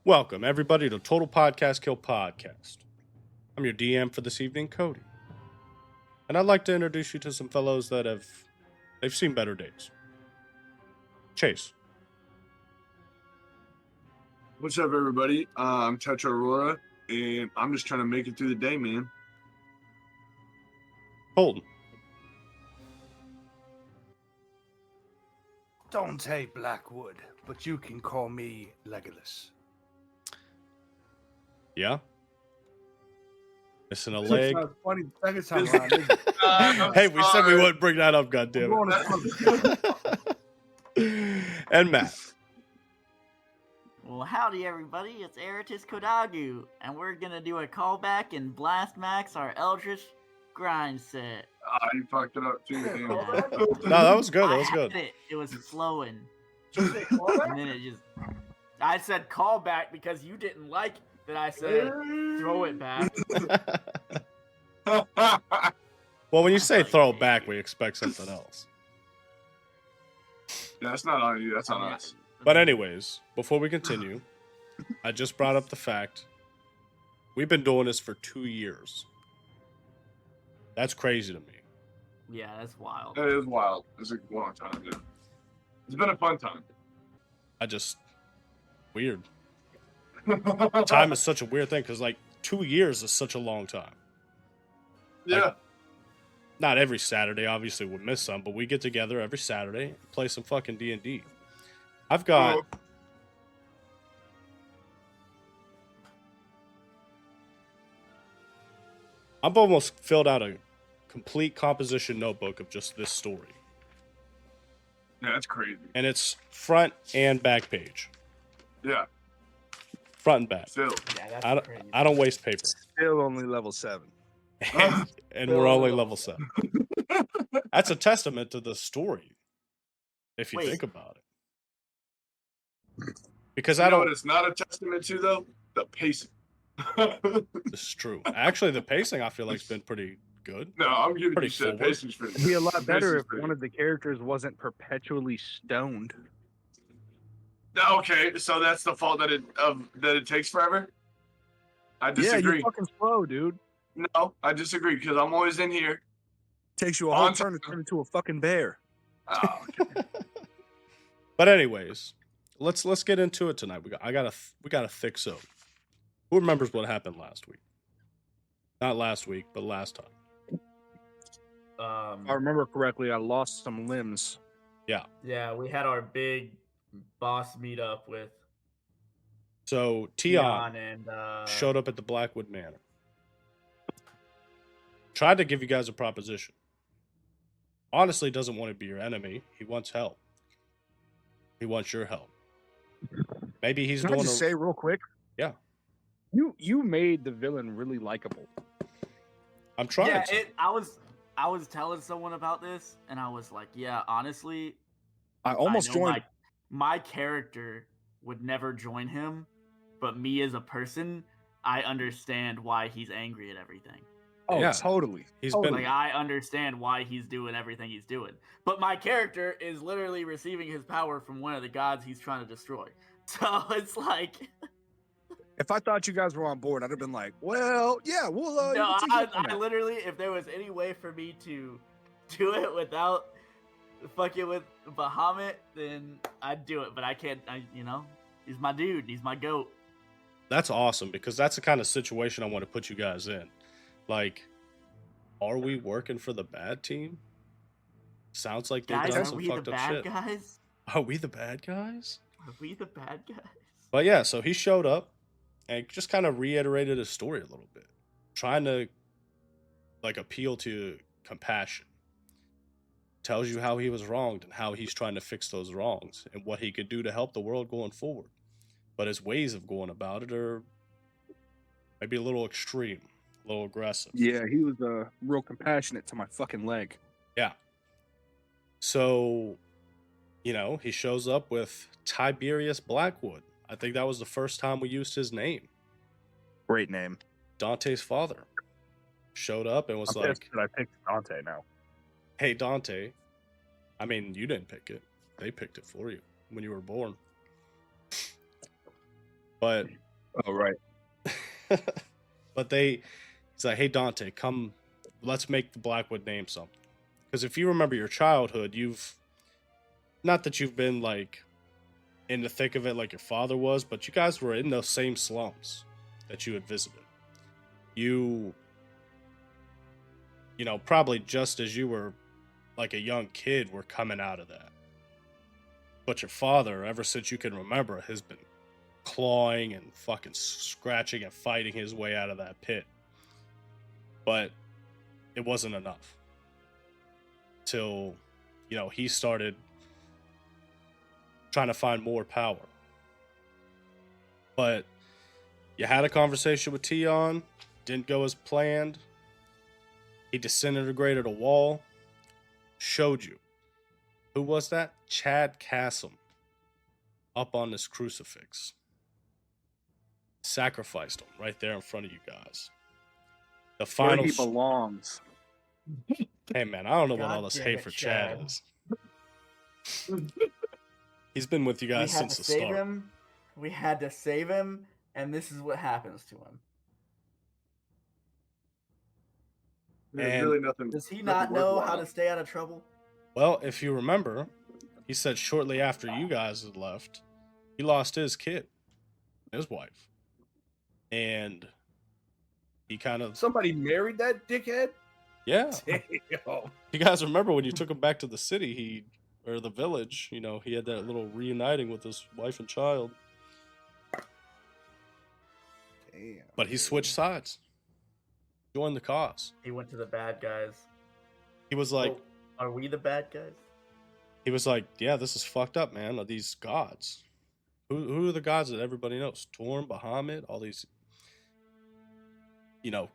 Welcome, everybody, to TotalPodcastKill podcast. I'm your DM for this evening, Cody. And I'd like to introduce you to some fellows that they've seen better days. Chase. What's up, everybody? I'm Tetra Aurora, and I'm just trying to make it through the day, man. Colton. Dante Blackwood, but you can call me Legolas. Yeah? Missing a leg. Sounds funny the second time around, isn't it? Hey, we said we wouldn't bring that up, goddammit. And Matt. Well, howdy everybody, it's Arytiss Kodagu, and we're gonna do a callback and blast max our Eldritch grind set. You fucked it up too, man. No, that was good. That was good. It was flowing. And then it just... I said callback because you didn't like that I said throw it back. Well, when you say throw it back, we expect something else. Yeah, that's not on you. That's on us. But anyways, before we continue, I just brought up the fact we've been doing this for 2 years. That's crazy to me. Yeah, that's wild. It is wild. It's a long time, dude. It's been a fun time. Weird. Time is such a weird thing because, 2 years is such a long time. Yeah. Not every Saturday, obviously we'll miss some, but we get together every Saturday and play some fucking D&D. I've almost filled out a complete composition notebook of just this story. Yeah, that's crazy. And it's front and back page. Yeah. Front and back. Still. Yeah, that's crazy. I don't waste paper. Still only level 7. And we're only level 7. That's a testament to the story, if you think about it. Because I don't. What it's not a testament to, though? The pacing. This is true. Actually, the pacing I feel like has been pretty good. No, I'm giving Pretty you shit. forward. Pacing's pretty It'd be a lot Pacing's better if pretty- one of the characters wasn't perpetually stoned. Okay, so that's the fault that it takes forever? I Yeah, disagree. you're fucking slow, dude. No, I disagree because I'm always in here. Takes you a whole On turn to turn into a fucking bear. Oh, okay. But anyways, let's get into it tonight. We got a thick soap. Who remembers what happened last week? Not last week, but last time. If I remember correctly, I lost some limbs. Yeah, we had our big boss meetup with So Tion Tion and showed up at the Blackwood Manor. Tried to give you guys a proposition. Honestly, doesn't want to be your enemy. He wants help. He wants your help. Maybe he's Can I doing just say real quick? Yeah. You made the villain really likable. I'm trying Yeah, to. I was telling someone about this, and I was like, yeah, honestly, I almost I know joined. my character would never join him, but me as a person, I understand why he's angry at everything. Oh, Yeah. totally. He's Oh, been Like, I understand why he's doing everything he's doing. But my character is literally receiving his power from one of the gods he's trying to destroy. So it's like... If I thought you guys were on board, I'd have been like, well, yeah, we'll. no, we'll take you up on I that. literally, if there was any way for me to do it without fucking with Bahamut, then I'd do it. But I can't, he's my dude. He's my goat. That's awesome because that's the kind of situation I want to put you guys in. Like, are we working for the bad team? Sounds like they've Guys, done are some we the fucked up bad shit. guys? Are we the bad guys? Are we the bad guys? But yeah, so he showed up and just kind of reiterated his story a little bit, trying to appeal to compassion. Tells you how he was wronged and how he's trying to fix those wrongs and what he could do to help the world going forward. But his ways of going about it are maybe a little extreme, a little aggressive. Yeah, he was real compassionate to my fucking leg. Yeah. So, he shows up with Tiberius Blackwood. I think that was the first time we used his name. Great name. Dante's father showed up and was I'm like, pissed that I picked Dante now. hey, Dante. I mean, you didn't pick it. They picked it for you when you were born. But Oh, right. but he's like, hey Dante, come, let's make the Blackwood name something. Because if you remember your childhood, not that you've been like in the thick of it like your father was, but you guys were in those same slums that you had visited. You know, probably just as you were like a young kid, were coming out of that. But your father, ever since you can remember, has been clawing and fucking scratching and fighting his way out of that pit. But it wasn't enough. Till, you know, he started trying to find more power. But you had a conversation with Tion, didn't go as planned. He disintegrated a wall, showed you. Who was that? Chad Cassim. Up on this crucifix. Sacrificed him right there in front of you guys. The Where final. he belongs. Hey man, I don't know what God all this damn hate it, for Chad Chad. is. He's been with you guys we had since to the save start. him. We had to save him, and this is what happens to him. There's And- really nothing. Does he nothing not know how worthwhile. to stay out of trouble? Well, if you remember, he said shortly after you guys had left, he lost his kid, his wife. And he kind of, Somebody married that dickhead? yeah. Damn. You guys remember when you took him back to the city, or the village, you know, he had that little reuniting with his wife and child. Damn. But he switched sides. Joined the cause. He went to the bad guys. He was like, Well, are we the bad guys? he was like, yeah, this is fucked up, man. Are these gods? Who are the gods that everybody knows? Torm, Bahamut, all these, you know,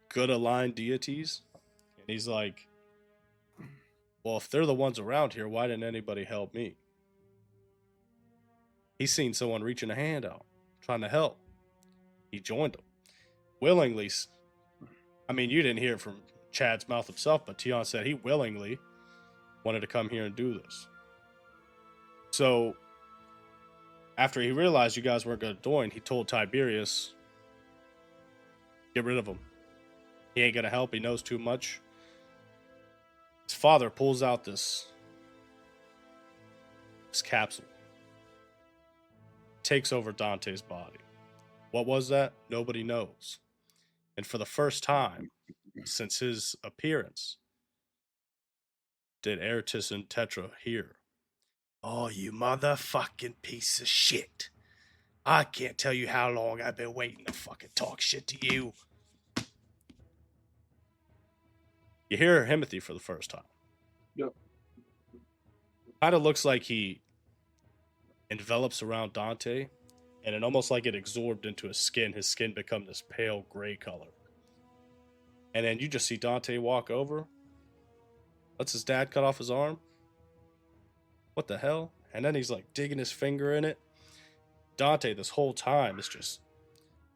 good aligned deities. And he's like, well, if they're the ones around here, why didn't anybody help me? He's seen someone reaching a hand out, trying to help. He joined them. Willingly. I mean, you didn't hear it from Chad's mouth himself, but Tion said he willingly wanted to come here and do this. So, after he realized you guys weren't going to join, he told Tiberius, get rid of him. He ain't going to help. He knows too much. His father pulls out this capsule. Takes over Dante's body. What was that? Nobody knows. And for the first time since his appearance, did Arytiss and Tetra hear, oh, you motherfucking piece of shit. I can't tell you how long I've been waiting to fucking talk shit to you. You hear Himothy for the first time. Yep. Kind of looks like he envelops around Dante, and it almost like it absorbed into his skin. His skin become this pale gray color. And then you just see Dante walk over, lets his dad cut off his arm. What the hell? And then he's like digging his finger in it. Dante, this whole time, is just,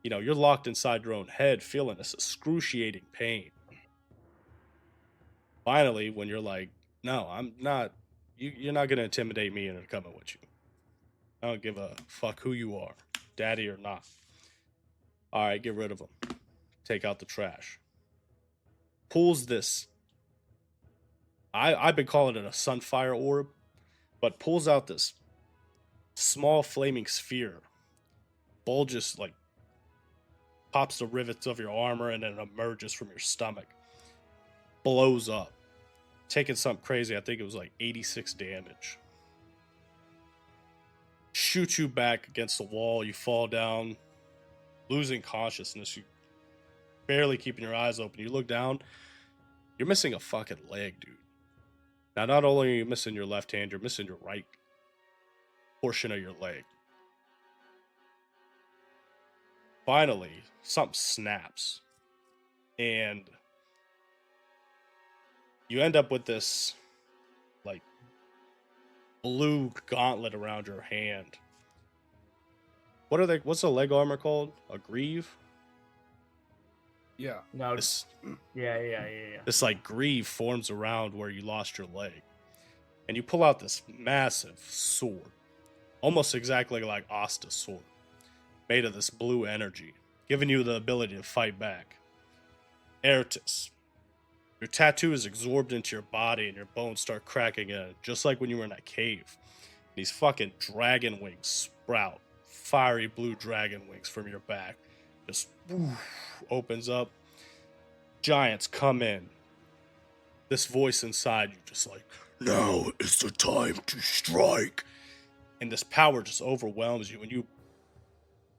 you know, you're locked inside your own head, feeling this excruciating pain. Finally, when you're like, no, I'm not, you're not going to intimidate me into coming with you. I don't give a fuck who you are, daddy or not. All right, get rid of him. Take out the trash. Pulls this. I've been calling it a sunfire orb, but pulls out this small flaming sphere. Bulges, like, pops the rivets of your armor and then emerges from your stomach. Blows up. Taking something crazy. I think it was like 86 damage. Shoots you back against the wall. You fall down, losing consciousness. You barely keeping your eyes open. You look down. You're missing a fucking leg, dude. Now, not only are you missing your left hand, you're missing your right portion of your leg. Finally, something snaps. And you end up with this, like, blue gauntlet around your hand. What's the leg armor called? A greave? Yeah. No. This Yeah. This like greave forms around where you lost your leg. And you pull out this massive sword. Almost exactly like Asta's sword. made of this blue energy, giving you the ability to fight back. Arytiss. Your tattoo is absorbed into your body and your bones start cracking in, just like when you were in that cave. These fucking dragon wings sprout. Fiery blue dragon wings from your back. Just opens up. Giants come in. This voice inside you just like, now is the time to strike. And this power just overwhelms you and you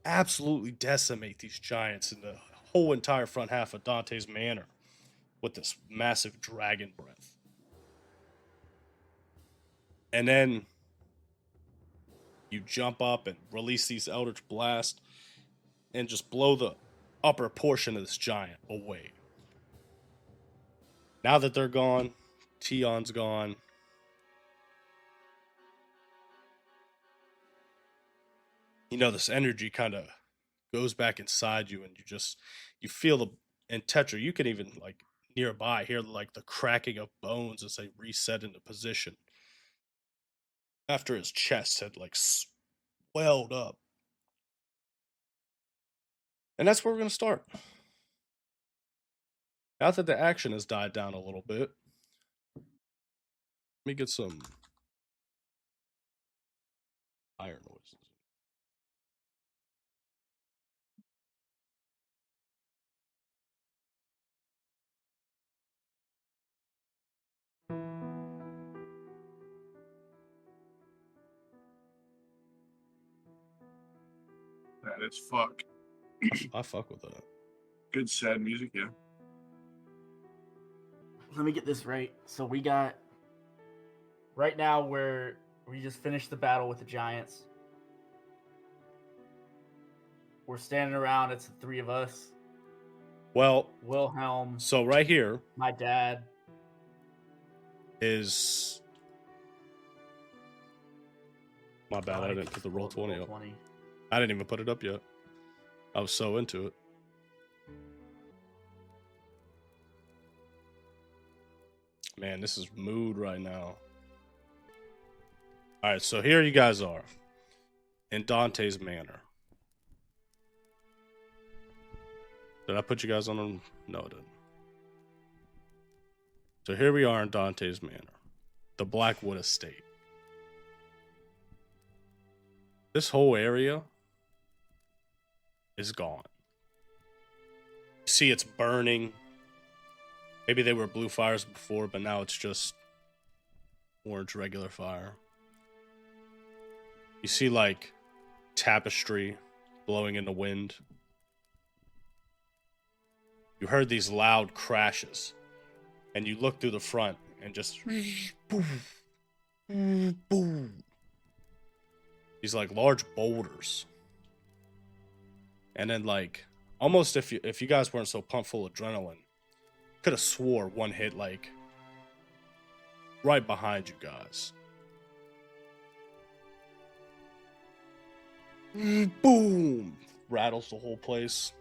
absolutely decimate these giants in the whole entire front half of Dante's manor with this massive dragon breath. And then you jump up and release these Eldritch Blast and just blow the upper portion of this giant away. Now that they're gone, Tion's gone. You know, this energy kind of goes back inside you and you feel the, and Tetra, you can even like nearby hear like the cracking of bones as they reset into position. After his chest had like swelled up. And that's where we're going to start. Now that the action has died down a little bit, let me get some fire noises. That is fuck. I fuck with that. Good sad music, yeah. Let me get this right. So we got right now where we just finished the battle with the giants. We're standing around. It's the three of us. Well, Wilhelm, so right here my dad. is... My bad, I didn't put the roll 20 up. I didn't even put it up yet. I was so into it. Man, this is mood right now. Alright, so here you guys are. In Dante's manor. Did I put you guys on them? No, I didn't. So here we are in Dante's manor. The Blackwood Estate. This whole area is gone. You see it's burning. Maybe they were blue fires before, but now it's just orange regular fire. You see like tapestry blowing in the wind. You heard these loud crashes. And you look through the front and just boom, boom. These like large boulders. And then like almost if you guys weren't so pumped full of adrenaline, could have swore one hit like right behind you guys. Boom! Rattles the whole place.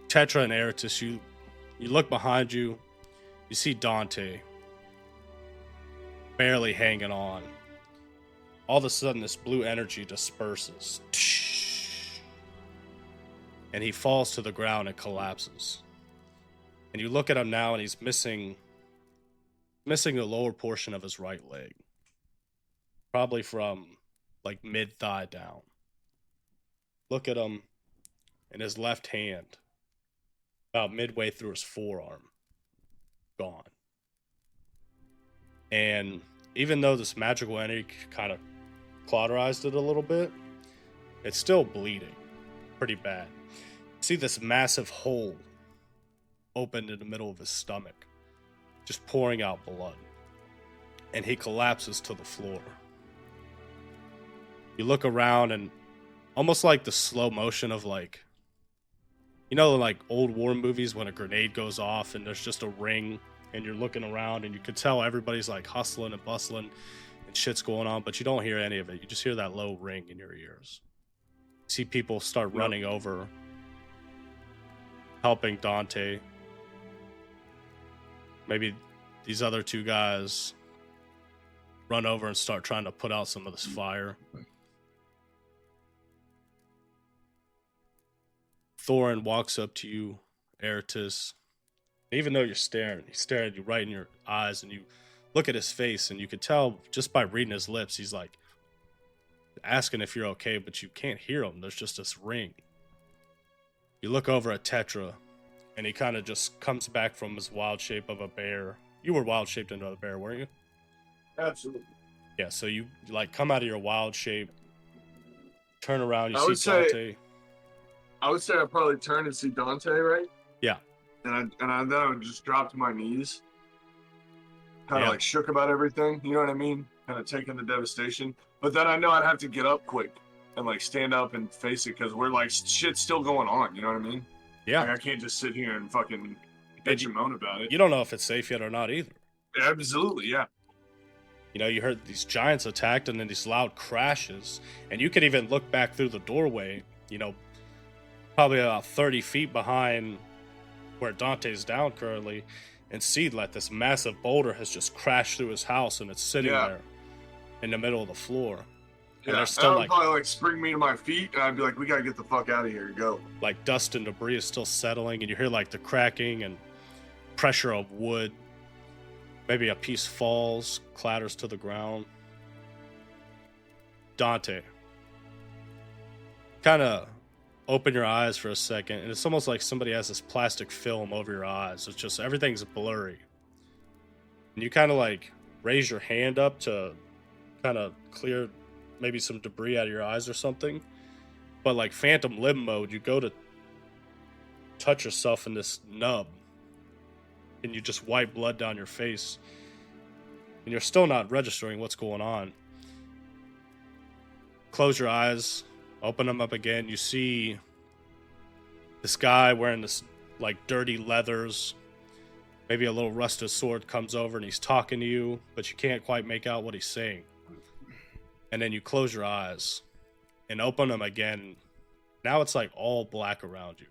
Tetra and Arytiss, you look behind you, you see Dante barely hanging on. All of a sudden, this blue energy disperses. And he falls to the ground and collapses. And you look at him now, and he's missing the lower portion of his right leg. Probably from, like, mid-thigh down. Look at him in his left hand. About midway through his forearm. Gone. And even though this magical energy kind of cauterized it a little bit, it's still bleeding pretty bad. See this massive hole opened in the middle of his stomach, just pouring out blood. And he collapses to the floor. You look around and almost like the slow motion of like, you know, like old war movies when a grenade goes off and there's just a ring and you're looking around and you can tell everybody's like hustling and bustling and shit's going on, but you don't hear any of it. You just hear that low ring in your ears. You see people start running over, helping Dante. Maybe these other two guys run over and start trying to put out some of this fire. Thorin walks up to you, Arytiss. Even though you're staring, he's staring at you right in your eyes, and you look at his face, and you could tell just by reading his lips, he's like asking if you're okay, but you can't hear him. There's just this ring. You look over at Tetra, and he kind of just comes back from his wild shape of a bear. You were wild shaped into a bear, weren't you? Absolutely. Yeah, so you like come out of your wild shape, turn around, I you would see say- Dante. I would say I'd probably turn and see Dante, right? Yeah. And then I would just drop to my knees. Kind of Yeah. like shook about everything, you know what I mean? Kind of taking the devastation. But then I know I'd have to get up quick and like stand up and face it because we're like shit's still going on, you know what I mean? Yeah. Like I can't just sit here and fucking bitch and moan about it. You don't know if it's safe yet or not either. Absolutely, yeah. You know, you heard these giants attacked and then these loud crashes. And you could even look back through the doorway, you know, probably about 30 feet behind where Dante's down currently, and see that this massive boulder has just crashed through his house and it's sitting there in the middle of the floor. And Yeah, there's still would probably like spring me to my feet and I'd be like, we gotta get the fuck out of here and go. like dust and debris is still settling, and you hear like the cracking and pressure of wood. Maybe a piece falls, clatters to the ground. Dante, kind of open your eyes for a second, and it's almost like somebody has this plastic film over your eyes. It's just everything's blurry. And you kind of like raise your hand up to kind of clear maybe some debris out of your eyes or something. But like phantom limb mode, you go to touch yourself in this nub, and you just wipe blood down your face. And you're still not registering what's going on. Close your eyes, open them up again. You see this guy wearing this like dirty leathers. Maybe a little rusted sword comes over and he's talking to you, but you can't quite make out what he's saying. And then you close your eyes and open them again. Now it's like all black around you.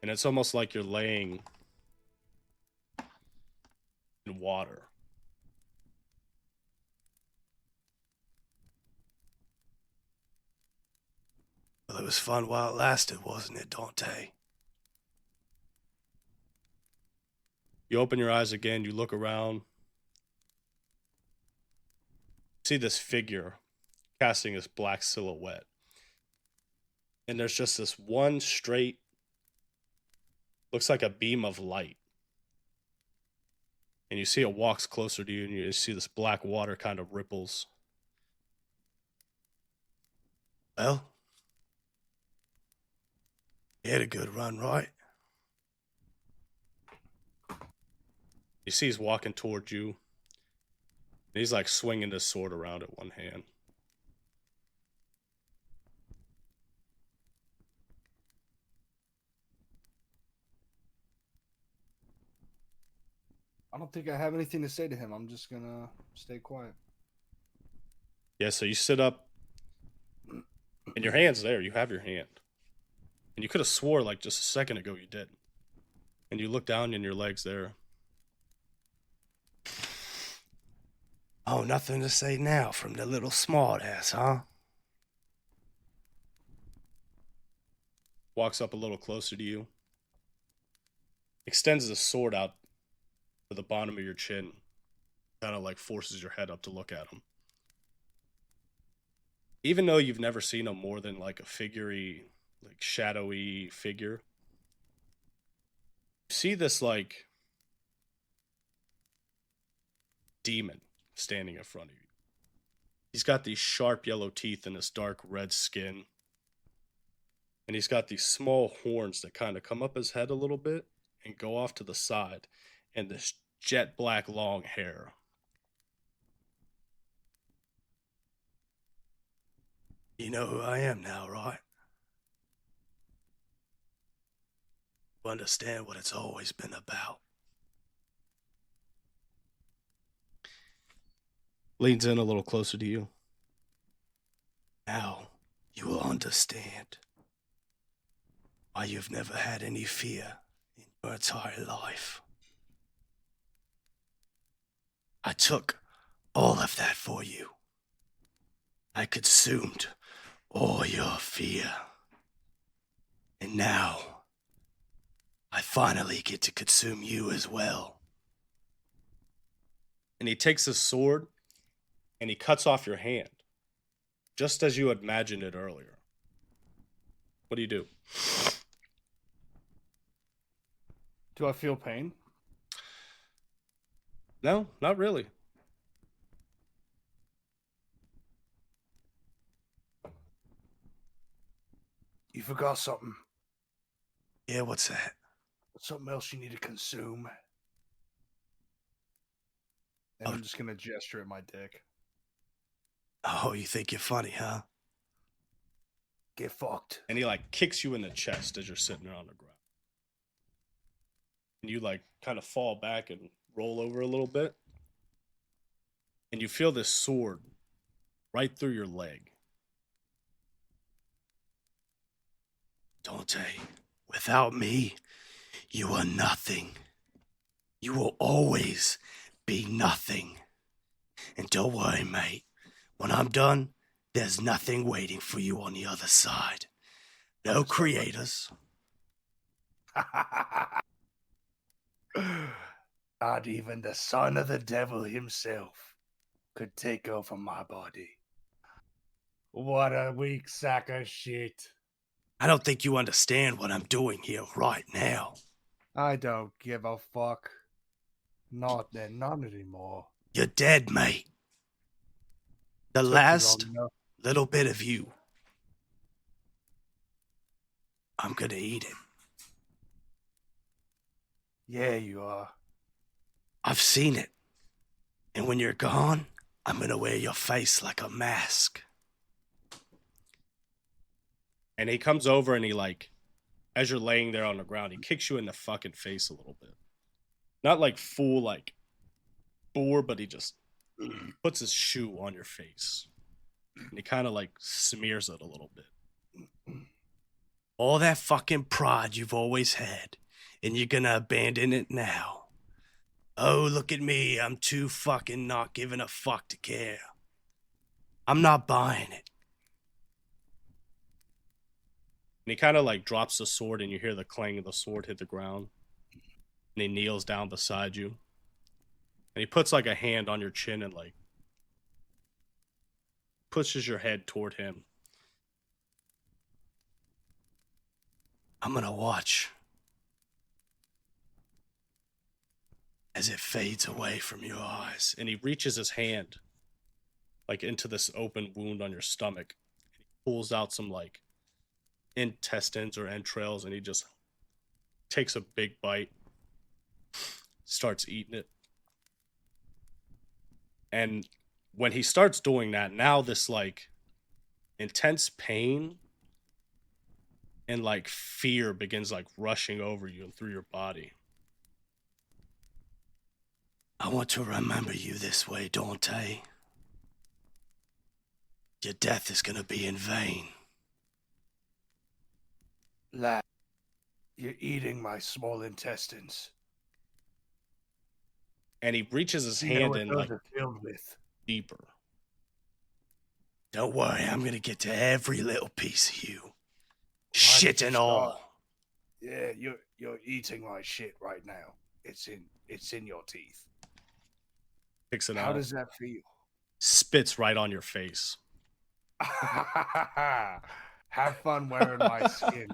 And it's almost like you're laying in water. Well, it was fun while it lasted, wasn't it, Dante? You open your eyes again, you look around. See this figure casting this black silhouette. And there's just this one straight, looks like a beam of light. And you see it walks closer to you, and you see this black water kind of ripples. Well, you had a good run, right? You see he's walking towards you. And he's like swinging his sword around at one hand. I don't think I have anything to say to him. I'm just gonna stay quiet. Yeah, so you sit up, and your hand's there. You have your hand. And you could have swore like just a second ago you did. And you look down and your leg's there. Oh, nothing to say now from the little smartass, huh? Walks up a little closer to you. Extends the sword out to the bottom of your chin. Kind of like forces your head up to look at him. Even though you've never seen him more than like a figurey, like shadowy figure, you see this like demon standing in front of you. He's got these sharp yellow teeth and this dark red skin. And he's got these small horns that kind of come up his head a little bit and go off to the side. And this jet black long hair. You know who I am now, right? You understand what it's always been about. Leans in a little closer to you. Now you will understand why you've never had any fear in your entire life. I took all of that for you. I consumed all your fear. And now, I finally get to consume you as well. And he takes his sword and he cuts off your hand, just as you had imagined it earlier. What do you do? Do I feel pain? No, not really. You forgot something. Yeah, what's that? Something else you need to consume. And Oh. I'm just gonna gesture at my dick. Oh, you think you're funny, huh? Get fucked. And he like kicks you in the chest as you're sitting there on the ground. And you like kind of fall back and roll over a little bit. And you feel this sword right through your leg. Dante, without me, you are nothing. You will always be nothing. And don't worry, mate. When I'm done, there's nothing waiting for you on the other side. No creators. Not even the son of the devil himself could take over my body. What a weak sack of shit. I don't think you understand what I'm doing here right now. I don't give a fuck. Not anymore. You're dead, mate. The Took you last long enough. little bit of you, I'm gonna eat it. Yeah, you are. I've seen it. And when you're gone, I'm gonna wear your face like a mask. And he comes over and he like, as you're laying there on the ground, he kicks you in the fucking face a little bit. Not like full like bore, but he just puts his shoe on your face. And he kind of like smears it a little bit. All that fucking pride you've always had, and you're gonna abandon it now. Oh, look at me, I'm too fucking not giving a fuck to care. I'm not buying it. And he kind of like drops the sword and you hear the clang of the sword hit the ground. And he kneels down beside you. And he puts like a hand on your chin and like pushes your head toward him. I'm gonna watch as it fades away from your eyes. And he reaches his hand like into this open wound on your stomach. And he pulls out some like intestines or entrails and he just takes a big bite, starts eating it. And when he starts doing that, now this like intense pain and like fear begins like rushing over you and through your body. I want to remember you this way, Dante. Your death is gonna be in vain. Lad, you're eating my small intestines. And he reaches his You know hand what in those like are filled with. deeper. Don't worry, I'm gonna get to every little piece of you. Why Shit did you and start? all. Yeah, you're eating my shit right now. It's in your teeth. Picks it How out. does that feel? Spits right on your face. Have fun wearing my skin.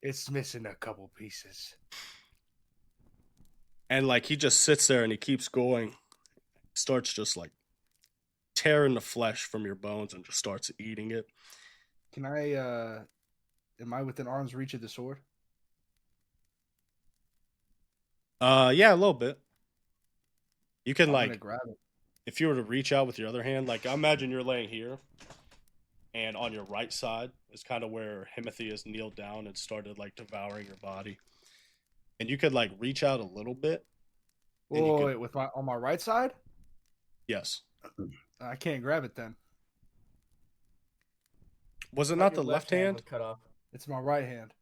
It's missing a couple pieces. And like he just sits there and he keeps going. Starts just like tearing the flesh from your bones and just starts eating it. Can I, am I within arm's reach of the sword? Yeah, a little bit. You can I'm like gonna grab it. if you were to reach out with your other hand, like I imagine you're laying here, and on your right side is kind of where Himothy has kneeled down and started like devouring your body. And you could like reach out a little bit. And you Whoa, could- wait, with my on my right side? Yes. I can't grab it then. Was it I not thought the your left hand? was cut off. It's my right hand.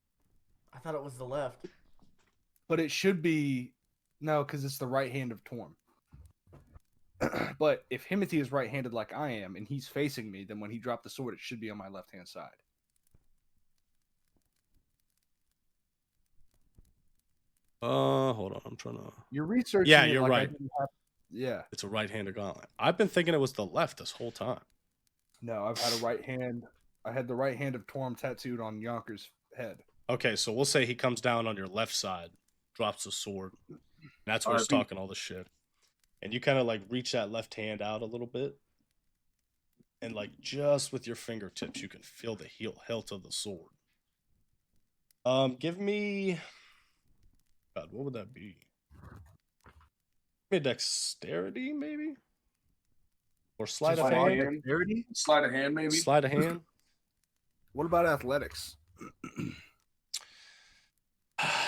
I thought it was the left. But it should be no, because it's the right hand of Torm. But if Himothy is right-handed like I am, and he's facing me, then when he dropped the sword, it should be on my left-hand side. Hold on. I'm trying to. You're researching. Yeah, it you're like I right. didn't have- Yeah. It's a right-handed gauntlet. I've been thinking it was the left this whole time. No, I've had a right hand. I had the right hand of Torm tattooed on Yonkers' head. Okay, so we'll say he comes down on your left side, drops the sword. And that's where he's R.I.P. talking all this shit. And you kind of like reach that left hand out a little bit. And like just with your fingertips, you can feel the hilt of the sword. Give me. God, what would that be? Give me a dexterity, maybe? Or sleight of Sleight of hand? hand. Dexterity? Sleight of hand, maybe. Sleight of hand? What about athletics?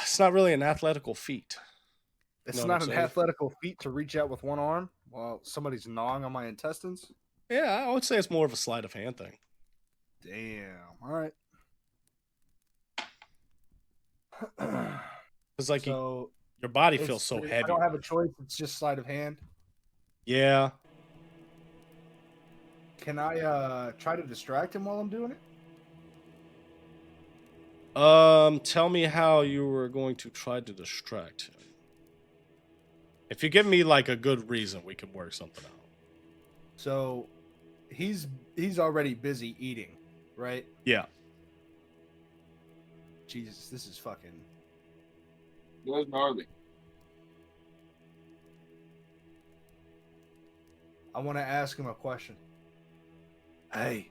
It's not really an athletical feat. It's Know what not I'm an saying? athletical feat to reach out with one arm while somebody's gnawing on my intestines. Yeah, I would say it's more of a sleight of hand thing. Damn. All right. It's like So your body it's- feels so I heavy. don't have a choice. It's just sleight of hand. Yeah. Can I try to distract him while I'm doing it? Tell me how you were going to try to distract him. If you give me like a good reason, we can work something out. So he's already busy eating, right? Yeah. Jesus, this is fucking. That's gnarly. I want to ask him a question. Hey,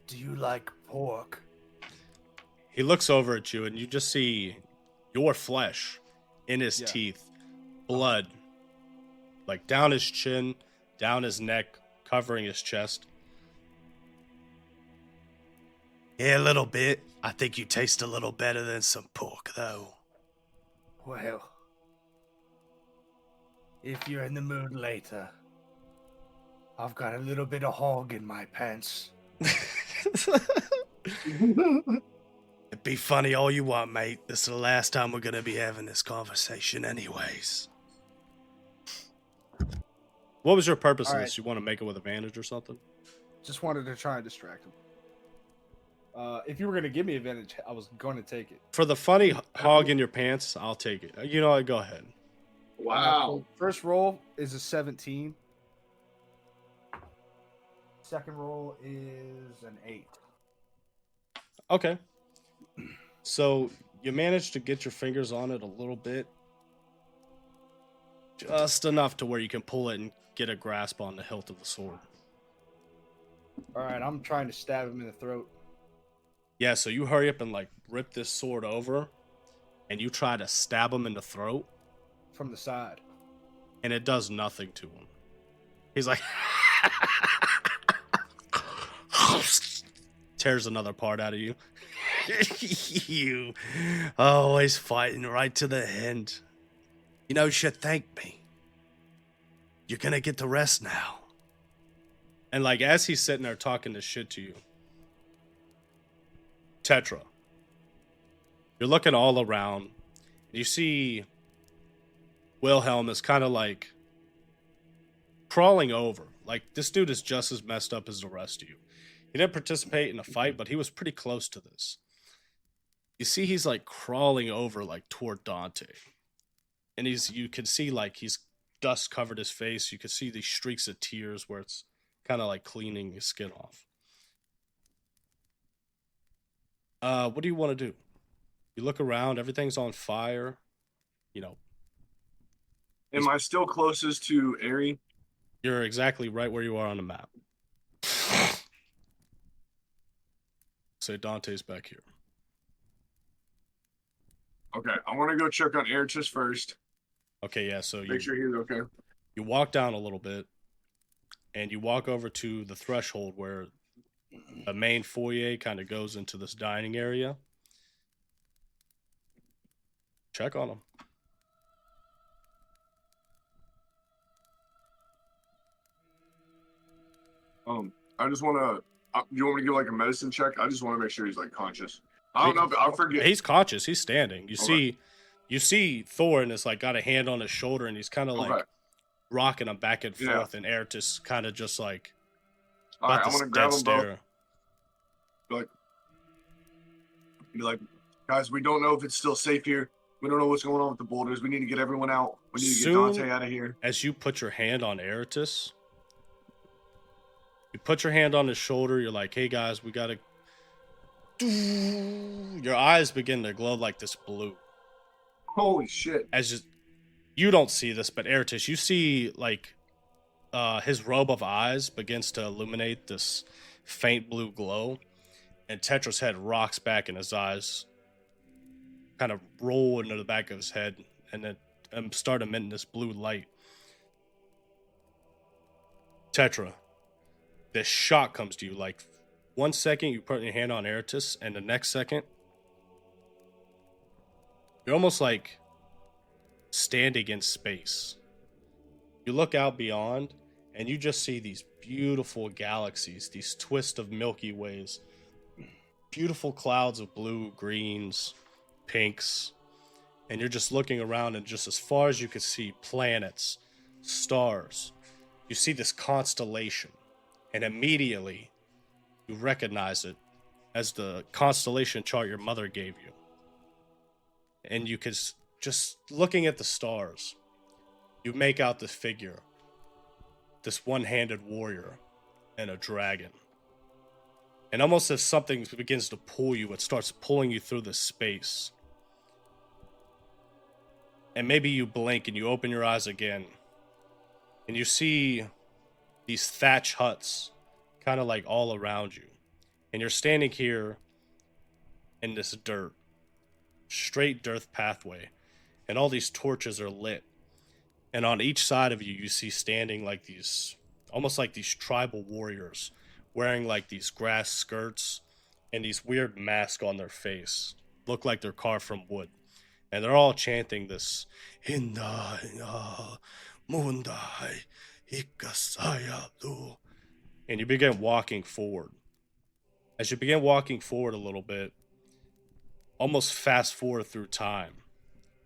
do you like pork? He looks over at you and you just see your flesh in his Yeah. teeth, blood, like down his chin, down his neck, covering his chest. Yeah, a little bit. I think you taste a little better than some pork, though. Well, if you're in the mood later, I've got a little bit of hog in my pants. It'd be funny all you want, mate. This is the last time we're gonna be having this conversation anyways. What was your purpose All of right. this? You want to make it with advantage or something? Just wanted to try and distract him. If you were going to give me advantage, I was going to take it. For the funny hog in your pants, I'll take it. You know what? Go ahead. Wow. First roll is a 17. Second roll is an 8. Okay. So you managed to get your fingers on it a little bit. Just enough to where you can pull it and get a grasp on the hilt of the sword. All right, I'm trying to stab him in the throat. Yeah, so you hurry up and like rip this sword over and you try to stab him in the throat From the side. and it does nothing to him. He's like tears another part out of you. You always fighting right to the end. You know, you should thank me. You're gonna get the rest now. And like as he's sitting there talking this shit to you, Tetra, you're looking all around. You see Wilhelm is kind of like crawling over. Like this dude is just as messed up as the rest of you. He didn't participate in a fight, but he was pretty close to this. You see he's like crawling over like toward Dante. And you can see like he's dust covered his face. You can see these streaks of tears where it's kind of like cleaning his skin off. What do you want to do? You look around, everything's on fire. You know, Am I still closest to Ari? you're exactly right where you are on the map. Say Dante's back here. Okay, I want to go check on Arytiss first. Okay, yeah, so Make sure he's okay. you walk down a little bit and you walk over to the threshold where the main foyer kind of goes into this dining area. Check on him. I just want to. You want me to give like a medicine check? I just want to make sure he's like conscious. I don't know. If, I'll forget. He's conscious. He's standing. Okay. You see Thor and it's like got a hand on his shoulder and he's kind of like Okay. rocking him back and Yeah. forth. And Arytiss kind of just like All right, got I this want to grab dead them both. stare. Be like, guys, we don't know if it's still safe here. We don't know what's going on with the boulders. We need to get everyone out. We need to get Soon- Dante out of here. As you put your hand on Arytiss, you put your hand on his shoulder. You're like, "Hey guys, we gotta." Your eyes begin to glow like this blue. Holy shit. You don't see this, but Arytiss, you see like his robe of eyes begins to illuminate this faint blue glow, and Tetra's head rocks back, and his eyes kind of roll into the back of his head, and then start emitting this blue light. Tetra, this shock comes to you. Like 1 second, you put your hand on Arytiss, and the next second, you're almost like standing in space. You look out beyond, and you just see these beautiful galaxies, these twists of Milky Ways, beautiful clouds of blue, greens, pinks, and you're just looking around, and just as far as you can see, planets, stars. You see this constellation, and immediately you recognize it as the constellation chart your mother gave you. And you could, just looking at the stars, you make out this figure, this one-handed warrior and a dragon. And almost as something begins to pull you, it starts pulling you through this space. And maybe you blink and you open your eyes again, and you see these thatch huts kind of like all around you. And you're standing here in this dirt, straight dirt pathway, and all these torches are lit. And on each side of you, you see standing like these, almost like these tribal warriors, wearing like these grass skirts and these weird masks on their face. Look like they're carved from wood. And they're all chanting this, Hinda, Mundai, Ikasaya, Du. And you begin walking forward. As you begin walking forward a little bit, almost fast forward through time,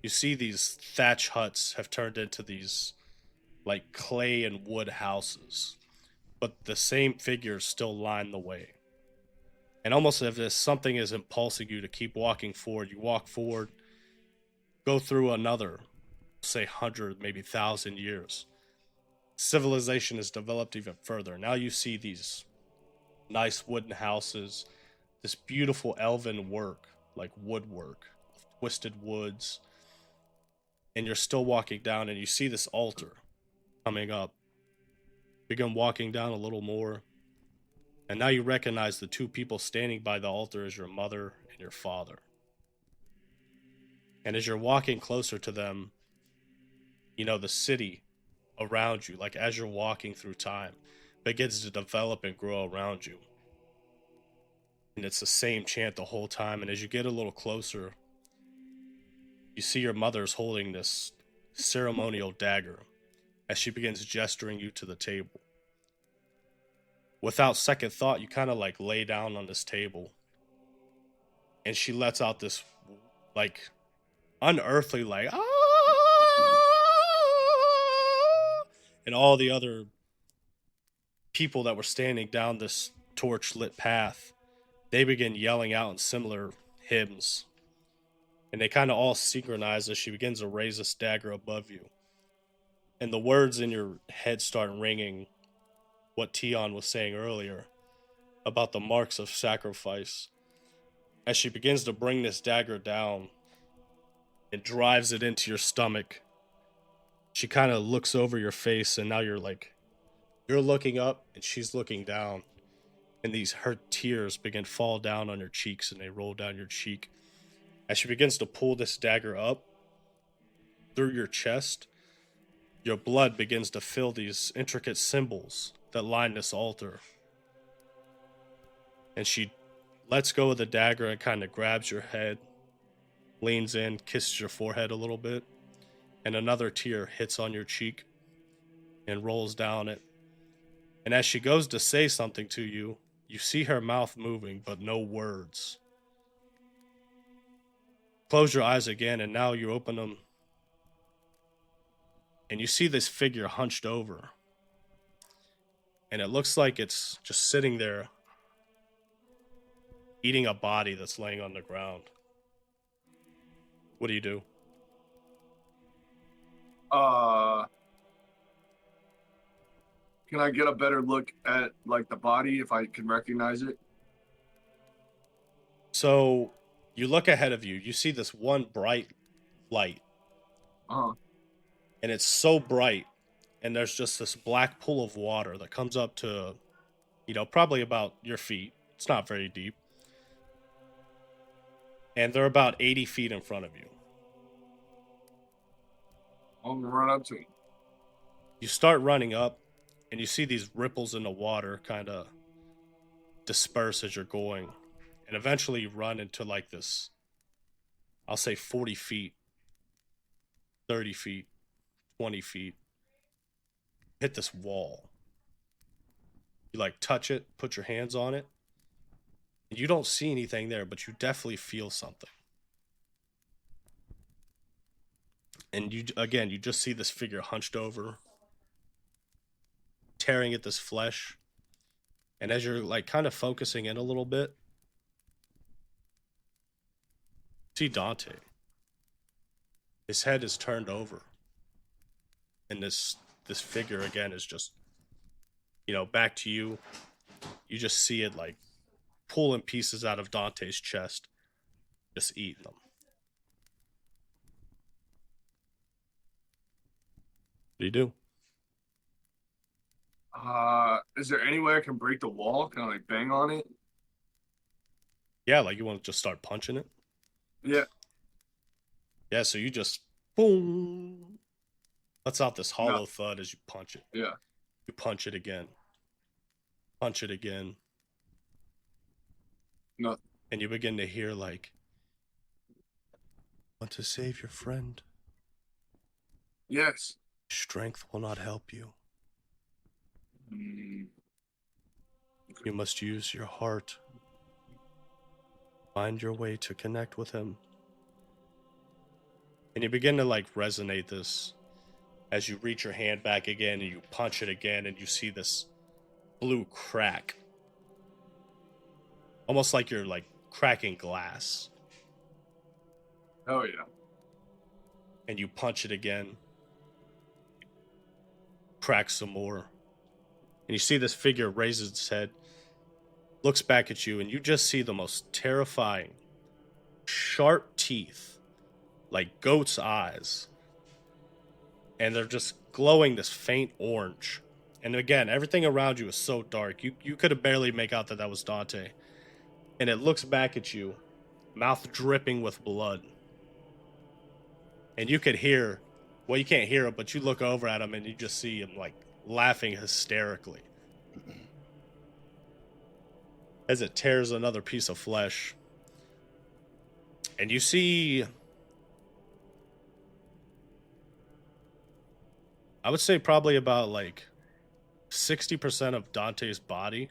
you see these thatch huts have turned into these like clay and wood houses, but the same figures still line the way. And almost as if something is impulsing you to keep walking forward, you walk forward, go through another, say 100, maybe 1,000 years. Civilization has developed even further. Now you see these nice wooden houses, this beautiful elven work, like woodwork, twisted woods. And you're still walking down, and you see this altar coming up. Begin walking down a little more, and now you recognize the two people standing by the altar as your mother and your father. And as you're walking closer to them, you know, the city around you, like as you're walking through time, begins to develop and grow around you. And it's the same chant the whole time, and as you get a little closer, you see your mother's holding this ceremonial dagger as she begins gesturing you to the table. Without second thought, you kind of like lay down on this table, and she lets out this like unearthly like ah! And all the other people that were standing down this torch lit path, they begin yelling out in similar hymns. And they kind of all synchronize as she begins to raise this dagger above you. And the words in your head start ringing what Tion was saying earlier about the marks of sacrifice. As she begins to bring this dagger down and drives it into your stomach, she kind of looks over your face, and now you're looking up and she's looking down. And her tears begin to fall down on your cheeks, and they roll down your cheek. As she begins to pull this dagger up through your chest, your blood begins to fill these intricate symbols that line this altar. And she lets go of the dagger and kind of grabs your head, leans in, kisses your forehead a little bit, and another tear hits on your cheek and rolls down it. And as she goes to say something to you, you see her mouth moving, but no words. Close your eyes again, and now you open them, and you see this figure hunched over. And it looks like it's just sitting there, eating a body that's laying on the ground. What do you do? Can I get a better look at like the body if I can recognize it? So you look ahead of you. You see this one bright light, Uh-huh. and it's so bright, and there's just this black pool of water that comes up to, probably about your feet. It's not very deep. And they're about 80 feet in front of you. I'm gonna run up to him. You start running up, and you see these ripples in the water kind of disperse as you're going. And eventually you run into like this, I'll say 40 feet, 30 feet, 20 feet. Hit this wall. You like touch it, put your hands on it. And you don't see anything there, but you definitely feel something. And you just see this figure hunched over, tearing at this flesh. And as you're like kind of focusing in a little bit, see Dante. His head is turned over. And this figure again is just, back to you. You just see it like pulling pieces out of Dante's chest, just eating them. What do you do? Is there any way I can break the wall? Can I like bang on it? Yeah, like you want to just start punching it? Yeah. Yeah, so you just boom. Lets out this hollow thud as you punch it. Yeah. You punch it again. Punch it again. Nothing. And you begin to hear like, want to save your friend. Yes. Strength will not help you. Mm. You must use your heart. Find your way to connect with him. And you begin to like resonate this as you reach your hand back again and you punch it again and you see this blue crack. Almost like you're like cracking glass. Oh yeah. And you punch it again. Crack some more. And you see this figure raises its head, looks back at you, and you just see the most terrifying, sharp teeth, like goat's eyes. And they're just glowing this faint orange. And again, everything around you is so dark. You could have barely make out that was Dante. And it looks back at you, mouth dripping with blood. And you could hear, well, you can't hear it, but you look over at him and you just see him like laughing hysterically as it tears another piece of flesh. And you see, I would say probably about like 60% of Dante's body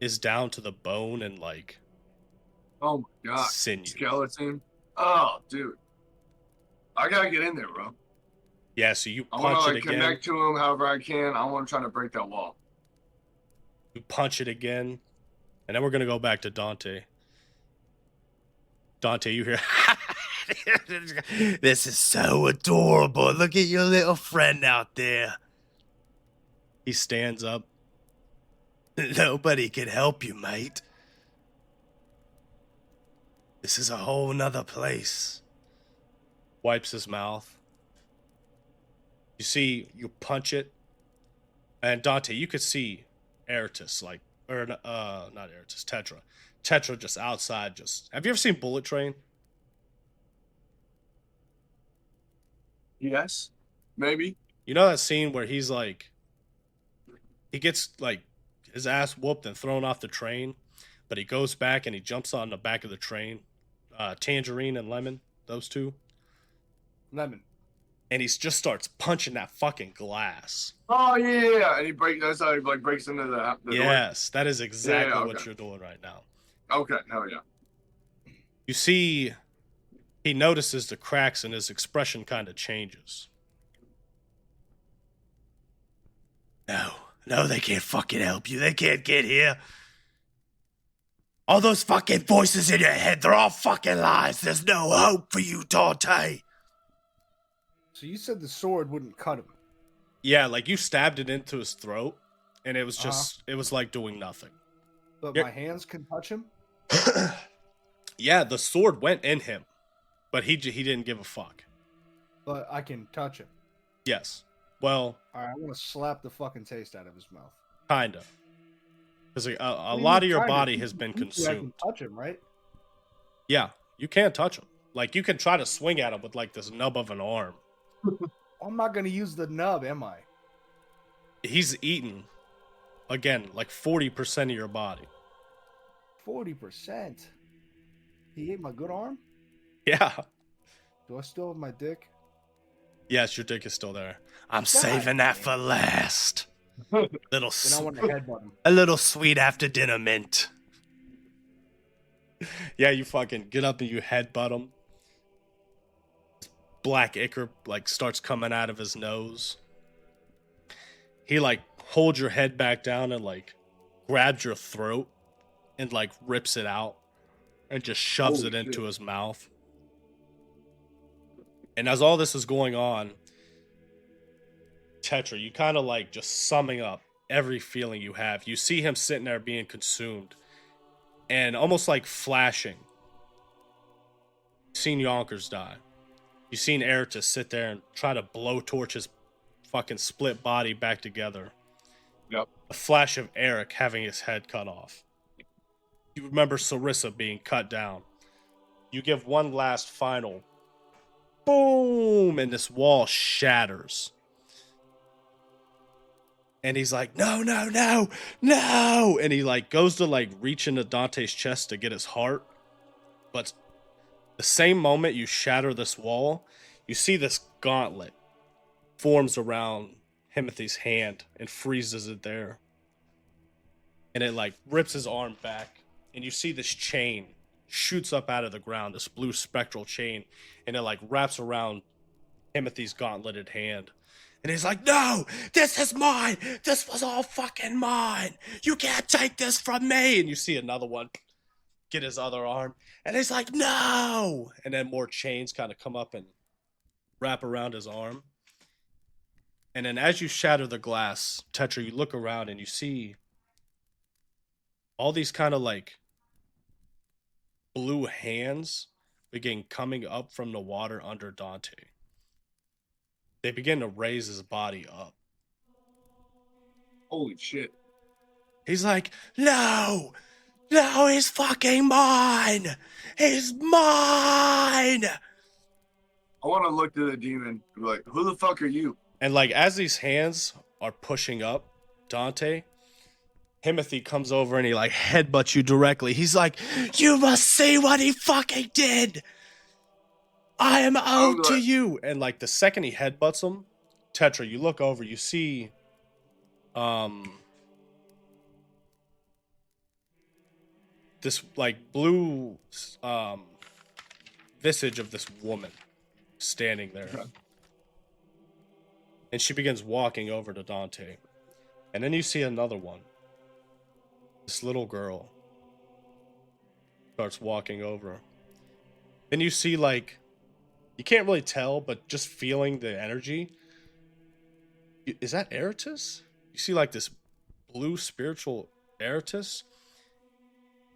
is down to the bone and like Oh my god. sinew. Skeleton. Oh, dude. I gotta get in there, bro. Yeah, so you I want punch to it like again. connect to him however I can. I want to try to break that wall. You punch it again. And then we're going to go back to Dante. Dante, you hear... This is so adorable. Look at your little friend out there. He stands up. Nobody can help you, mate. This is a whole nother place. Wipes his mouth. You see, you punch it. And Dante, you could see Arytiss, like... Or, not Arytiss, Tetra. Tetra just outside, just... Have you ever seen Bullet Train? Yes. Maybe. You know that scene where he's like... He gets, like, his ass whooped and thrown off the train, but he goes back and he jumps on the back of the train. Tangerine and Lemon, those two. Lemon. And he just starts punching that fucking glass. Oh yeah, and that's how he like breaks into the door. Yes, that is exactly Yeah, what okay. you're doing right now. Okay, hell yeah. You see, he notices the cracks and his expression kind of changes. No, they can't fucking help you. They can't get here. All those fucking voices in your head, they're all fucking lies. There's no hope for you, Dante. So you said the sword wouldn't cut him. Yeah, like you stabbed it into his throat, and it was just it was like doing nothing. But Yeah. my hands can touch him? Yeah, the sword went in him, but he didn't give a fuck. But I can touch him. Yes. Well, Alright, I want to slap the fucking taste out of his mouth. kinda. Because a What do you lot mean, of your kinda? body You- has been you think I consumed. can touch him, right? Yeah, you can't touch him. Like, you can try to swing at him with, like, this nub of an arm. I'm not going to use the nub, am I? He's eaten, again, like 40% of your body. 40%. He ate my good arm? Yeah. Do I still have my dick? Yes, your dick is still there. I'm saving that for last. Little Then I want to headbutt him. A little sweet after dinner mint. Yeah, you fucking get up and you headbutt him. Black ichor like starts coming out of his nose. He like holds your head back down and like grabs your throat and like rips it out and just shoves Holy it into shit. his mouth. And as all this is going on, Tetra, you kind of like just summing up every feeling you have. You see him sitting there being consumed and almost like flashing. You've seen Yonkers die. You've seen Arytiss sit there and try to blowtorch his fucking split body back together. Yep. A flash of Eric having his head cut off. You remember Sarissa being cut down. You give one last final boom, and this wall shatters. And he's like, no, no, no, no. And he like goes to like reach into Dante's chest to get his heart. But the same moment you shatter this wall, you see this gauntlet forms around Timothy's hand and freezes it there. And it like rips his arm back. And you see this chain shoots up out of the ground, this blue spectral chain. And it like wraps around Timothy's gauntleted hand. And he's like, no, this is mine. This was all fucking mine. You can't take this from me. And you see another one get his other arm. And he's like, no. And then more chains kind of come up and wrap around his arm. And then as you shatter the glass, Tetra, you look around and you see all these kind of like blue hands begin coming up from the water under Dante. They begin to raise his body up. Holy shit. He's like, no, no, he's fucking mine. He's mine. I want to look to the demon and be like, who the fuck are you? And like as these hands are pushing up Dante, Timothy comes over and he like headbutts you directly. He's like, you must see what he fucking did. I am owed to you. And like the second he headbutts him, Tetra, you look over, you see this like blue visage of this woman standing there. And she begins walking over to Dante. And then you see another one. This little girl starts walking over. Then you see like, you can't really tell, but just feeling the energy. Is that Arytiss? You see like this blue spiritual Arytiss.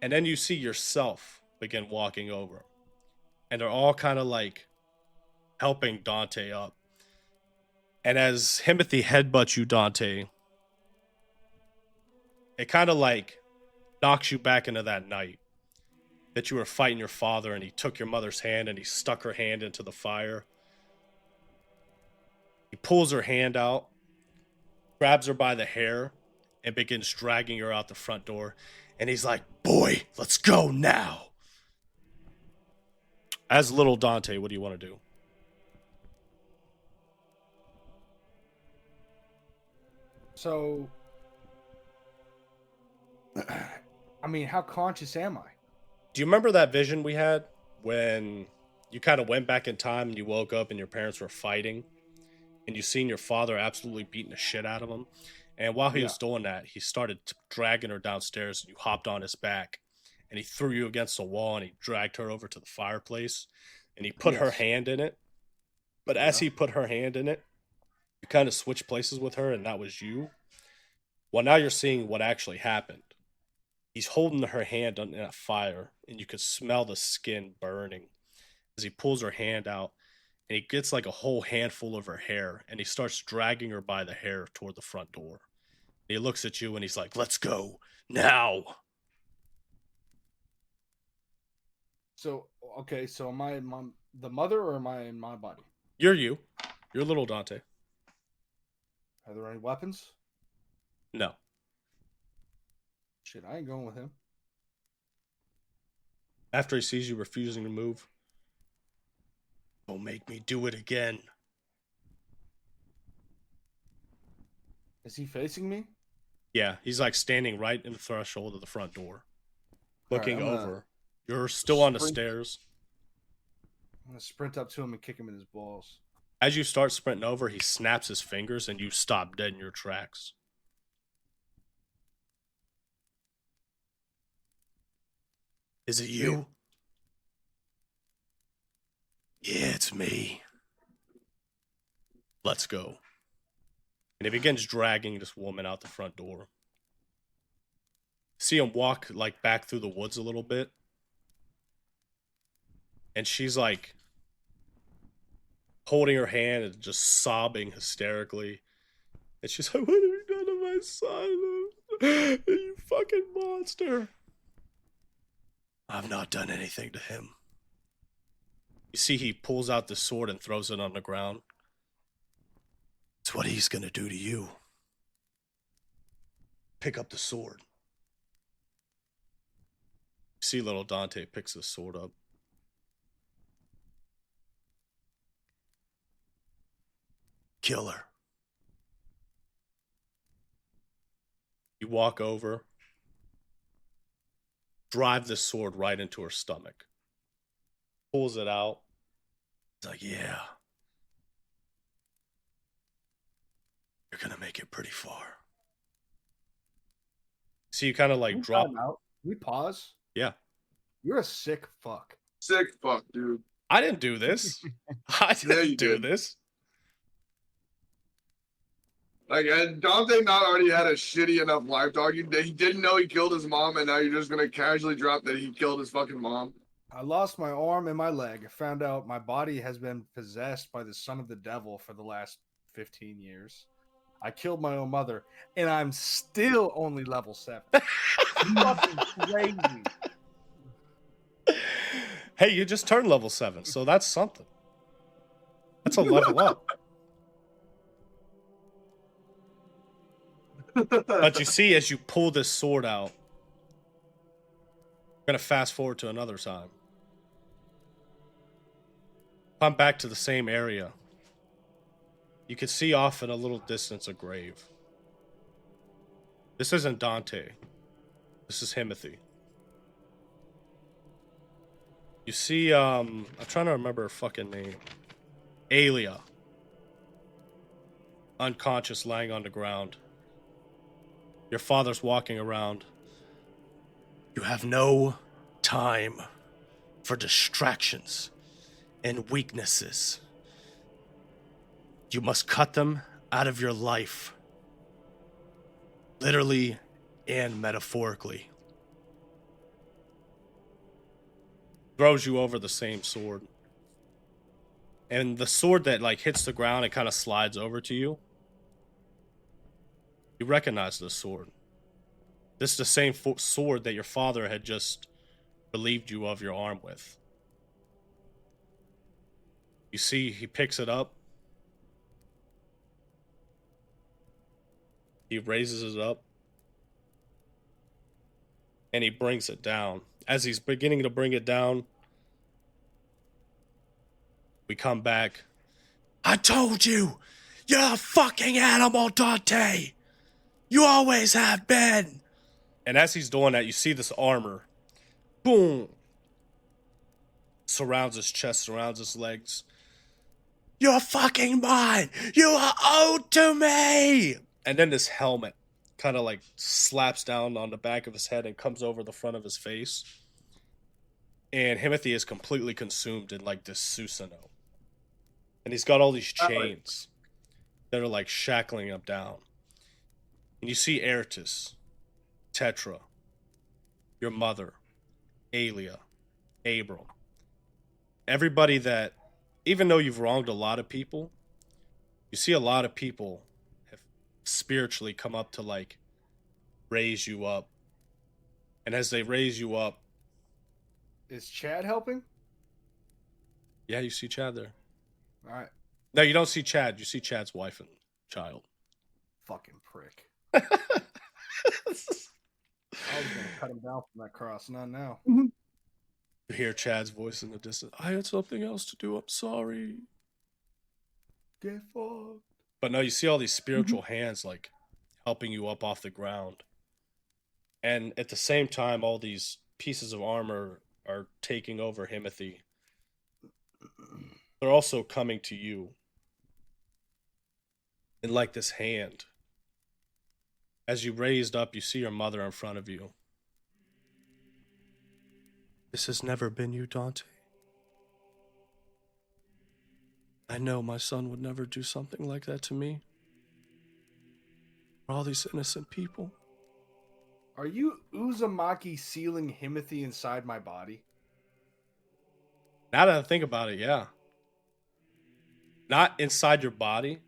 And then you see yourself begin walking over. And they're all kind of like helping Dante up. And as Timothy headbutts you, Dante, it kind of like knocks you back into that night that you were fighting your father and he took your mother's hand and he stuck her hand into the fire. He pulls her hand out, grabs her by the hair, and begins dragging her out the front door. And he's like, boy, let's go now. As little Dante, what do you want to do? So, I mean, how conscious am I? Do you remember that vision we had when you kind of went back in time and you woke up and your parents were fighting and you seen your father absolutely beating the shit out of him? And while he was doing that, he started dragging her downstairs and you hopped on his back and he threw you against the wall and he dragged her over to the fireplace and he put her hand in it But as he put her hand in it, you kind of switch places with her, and that was you. Well, now you're seeing what actually happened. He's holding her hand in that fire, and you could smell the skin burning as he pulls her hand out, and he gets like a whole handful of her hair, and he starts dragging her by the hair toward the front door. And he looks at you, and he's like, "Let's go now." So, okay, so am I the mother or am I in my body? You're you. You're little Dante. Are there any weapons? No. Shit, I ain't going with him. After he sees you refusing to move, "Don't make me do it again." Is he facing me? Yeah, he's like standing right in the threshold of the front door, looking I'm gonna over. You're still on the sprint. stairs. I'm gonna sprint up to him and kick him in his balls. As you start sprinting over, he snaps his fingers and you stop dead in your tracks. "Is it you?" "Yeah, it's me." "Let's go." And he begins dragging this woman out the front door. See him walk like back through the woods a little bit. And she's like holding her hand and just sobbing hysterically. And she's like, "What have you done to my son? You fucking monster." "I've not done anything to him." You see he pulls out the sword and throws it on the ground. "It's what he's gonna do to you." "Pick up the sword." You see little Dante picks the sword up. "Kill her." You walk over, drive the sword right into her stomach. Pulls it out. It's like, "Yeah. You're gonna make it pretty far." So you kind of like drop. Out. We pause. Yeah. You're a sick fuck. Sick fuck, dude. I didn't do this. I Yeah, you didn't do did. this. Like, had Dante not already had a shitty enough life, dog? He didn't know he killed his mom, and now you're just gonna casually drop that he killed his fucking mom? I lost my arm and my leg. I found out my body has been possessed by the son of the devil for the last 15 years. I killed my own mother, and I'm still only level 7. Fucking crazy. Hey, you just turned level 7, so that's something. That's a level up. But you see, as you pull this sword out, we're going to fast forward to another time. Come back to the same area. You can see off in a little distance a grave. This isn't Dante. This is Himothy. You see, I'm trying to remember her fucking name. Alia. Unconscious, lying on the ground. Your father's walking around. "You have no time for distractions and weaknesses. You must cut them out of your life. Literally and metaphorically." Throws you over the same sword. And the sword that like hits the ground and kind of slides over to you. You recognize this sword. This is the same sword that your father had just relieved you of your arm with. You see, he picks it up. He raises it up. And he brings it down. As he's beginning to bring it down, we come back. "I told you! You're a fucking animal, Dante! You always have been!" And as he's doing that, you see this armor. Boom! Surrounds his chest, surrounds his legs. "You're fucking mine! You are owed to me!" And then this helmet kind of like slaps down on the back of his head and comes over the front of his face. And Himothy is completely consumed in like this Susanoo. And he's got all these Oh. chains that are like shackling him down. And you see Arytiss, Tetra, your mother, Alia, Abram. Everybody that, even though you've wronged a lot of people, you see a lot of people have spiritually come up to like raise you up. And as they raise you up, Is Chad helping? yeah, you see Chad there. All right. No, you don't see Chad. You see Chad's wife and child. Fucking prick. I was gonna cut him down from that cross. Not now. You hear Chad's voice in the distance. I had something else to do. I'm sorry. Get fucked. But no, you see all these spiritual hands like helping you up off the ground. And at the same time, all these pieces of armor are taking over Himothy. They're also coming to you. And like this hand. As you raised up, you see your mother in front of you. This has never been you, Dante. I know my son would never do something like that to me. For all these innocent people. Are you Uzumaki sealing Himothy inside my body? Now that I think about it, yeah. Not inside your body,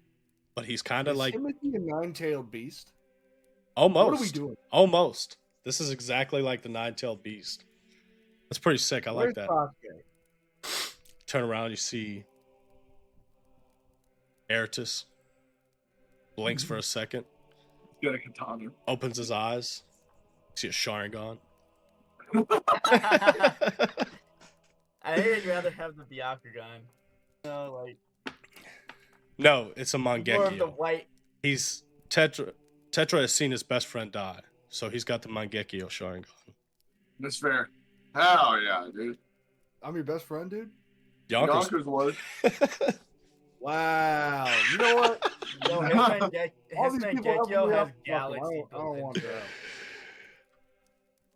but he's kind of Is like... Himothy a nine-tailed beast? Almost. What are we doing? Almost. This is exactly like the nine-tailed beast. That's pretty sick. I like that. Sasuke? Turn around, you see Arytiss. Blinks for a second. He's got a katana. Opens his eyes. See a Sharingan. I think I'd rather have the Byakugan. No, like No, it's a more of the Mangekyo. white. He's Tetra. Tetra has seen his best friend die, so he's got the Mangekyo Sharingan. That's fair. Hell yeah, dude. I'm your best friend, dude? Yonkers was. Wow. You know what? Yo, his All these people helping Mangekyo me has out. Fuck 'em. galaxy. I don't want that.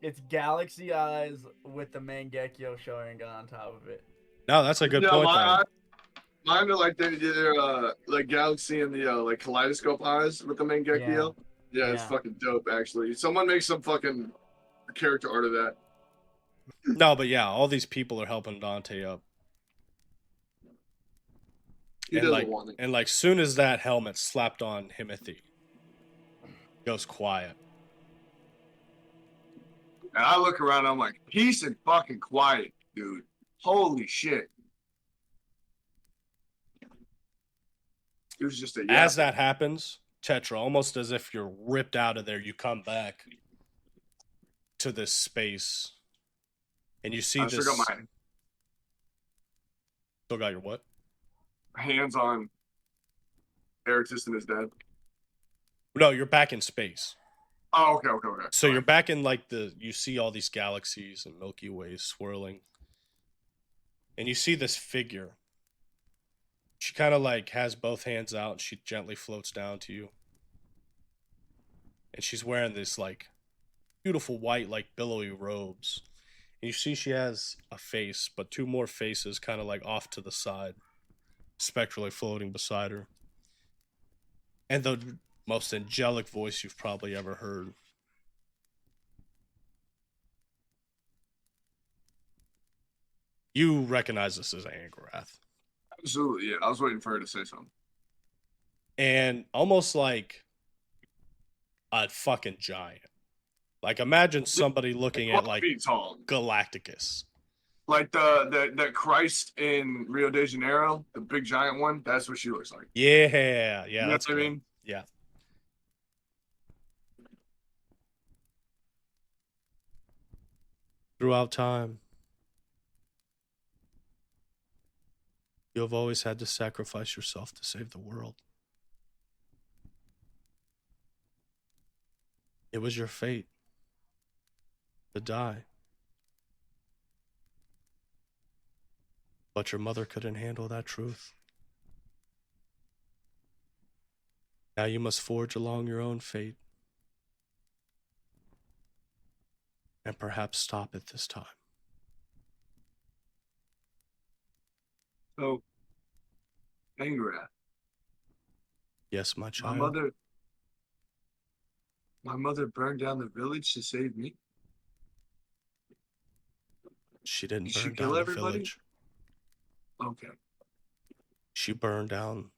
It's galaxy eyes with the Mangekyo Sharingan on top of it. No, that's a good point. Mine are like they're like galaxy and the like kaleidoscope eyes with the main Gekio. Yeah, it's Yeah. fucking dope actually. Someone make some fucking character art of that. No, but yeah, all these people are helping Dante up. He And doesn't want it. and like soon as that helmet slapped on Himothy, goes quiet. And I look around, I'm like, peace and fucking quiet, dude. Holy shit. It was just a As that happens, Tetra, almost as if you're ripped out of there, you come back to this space. And you see I this. still got my Still got your what? hands on Arytiss and his dad. No, you're back in space. Oh, okay. So you're back in like you see all these galaxies and Milky Ways swirling. And you see this figure. She kind of like has both hands out and she gently floats down to you. And she's wearing this like beautiful white, like billowy robes. And you see she has a face, but two more faces kind of like off to the side, spectrally floating beside her. And the most angelic voice you've probably ever heard. You recognize this as Angrath. Absolutely, yeah. I was waiting for her to say something. And almost like a fucking giant. Like imagine somebody looking at like feet tall. Galacticus. Like the Christ in Rio de Janeiro, the big giant one. That's what she looks like. Yeah, You know that's what I good. mean? Yeah. Throughout time, you have always had to sacrifice yourself to save the world. It was your fate to die. But your mother couldn't handle that truth. Now you must forge along your own fate. And perhaps stop it this time. So Angrat, Yes, my my child. mother burned down the village to save me. She didn't Did she burn kill down the everybody? village. Okay. She burned down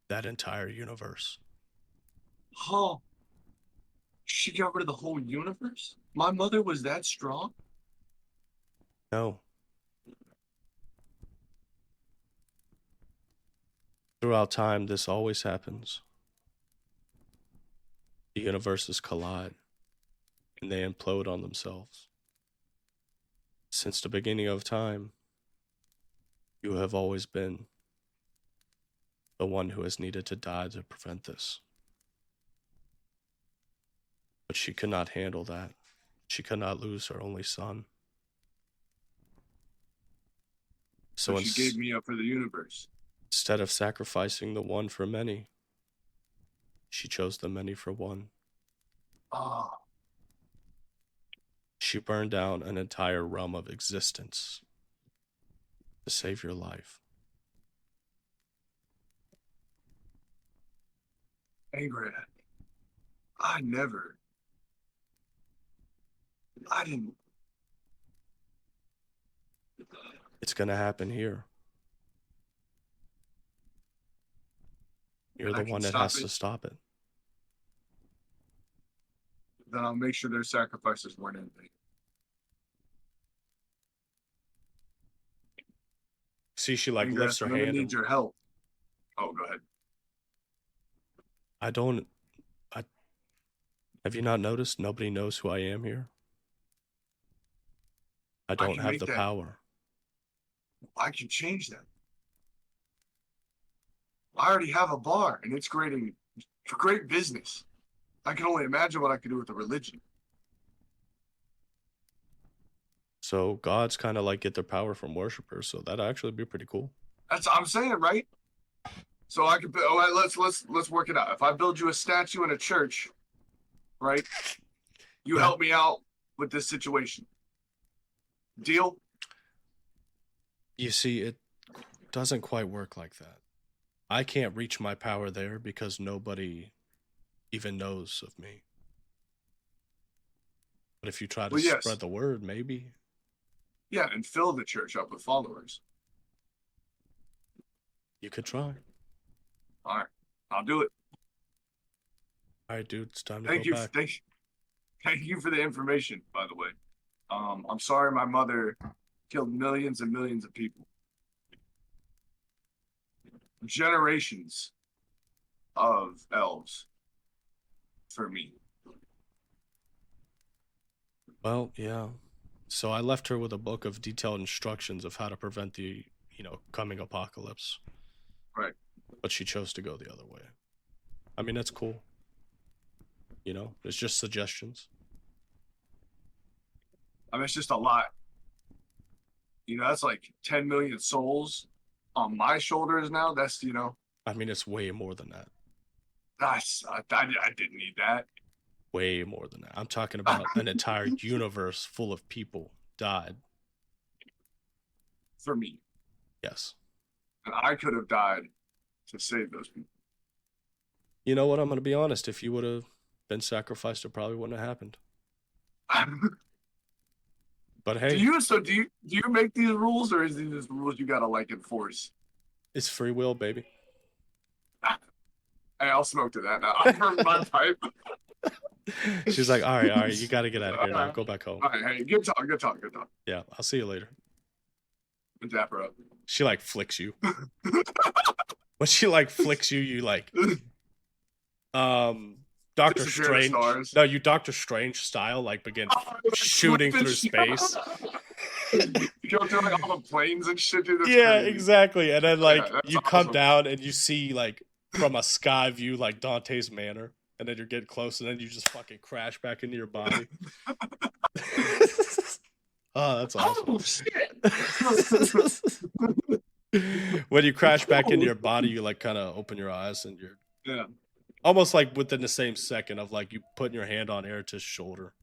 that entire universe. Oh, she got rid of the whole universe? My mother was that strong? No. Throughout time, this always happens. The universes collide, and they implode on themselves. Since the beginning of time, you have always been the one who has needed to die to prevent this. But she could not handle that. She could not lose her only son. So she gave me up for the universe. Instead of sacrificing the one for many, she chose the many for one. Oh, She burned down an entire realm of existence to save your life. Angrat, I didn't. It's gonna happen here. You're And I the can one that stop has it? to stop it. Then I'll make sure their sacrifices weren't in vain. See, she like Angrat, lifts her I'm gonna hand. need your help. Oh, go ahead. Have you not noticed? Nobody knows who I am here. I don't can have make the that. power. I can change that. I already have a bar, and it's great business. I can only imagine what I could do with a religion. So gods kind of like get their power from worshipers, so that'd actually be pretty cool. That's what I'm saying, right? So I could. All right, let's work it out. If I build you a statue in a church, right? You Yeah. help me out with this situation. Deal? You see, it doesn't quite work like that. I can't reach my power there because nobody even knows of me. But if you try to Well, yes. spread the word, maybe. Yeah, and fill the church up with followers. You could try. All right, I'll do it. All right, dude, it's time to Thank go you. back. Thank you for the information, by the way. I'm sorry my mother killed millions and millions of people. Generations of elves for me. Well, yeah. So I left her with a book of detailed instructions of how to prevent the, coming apocalypse. Right. But she chose to go the other way. I mean, that's cool. It's just suggestions. I mean, it's just a lot. That's like 10 million souls on my shoulders now. That's, I mean, it's way more than that. I didn't need that. Way more than that. I'm talking about an entire universe full of people died. For me. Yes. And I could have died to save those people. You know what? I'm going to be honest. If you would have been sacrificed, it probably wouldn't have happened. But hey, do you make these rules, or is these just rules you gotta enforce? it's free will, baby. Hey, I'll smoke to that now. I'll burn my pipe. She's like, all right, you got to get out of here now. Go back home. All right, hey, good talk. Yeah, I'll see you later. Dap her up. She flicks you. When she flicks you, you Doctor Strange. No, you Doctor Strange style begin shooting through space. You go through all the planes and shit. Dude, yeah, crazy. Exactly. And then you come awesome. down and you see from a sky view Dante's manor, and then you're getting close, and then you just fucking crash back into your body. Oh, that's awesome. Oh shit! When you crash back into your body, you kind of open your eyes, and you're almost within the same second of you putting your hand on Arytiss' shoulder.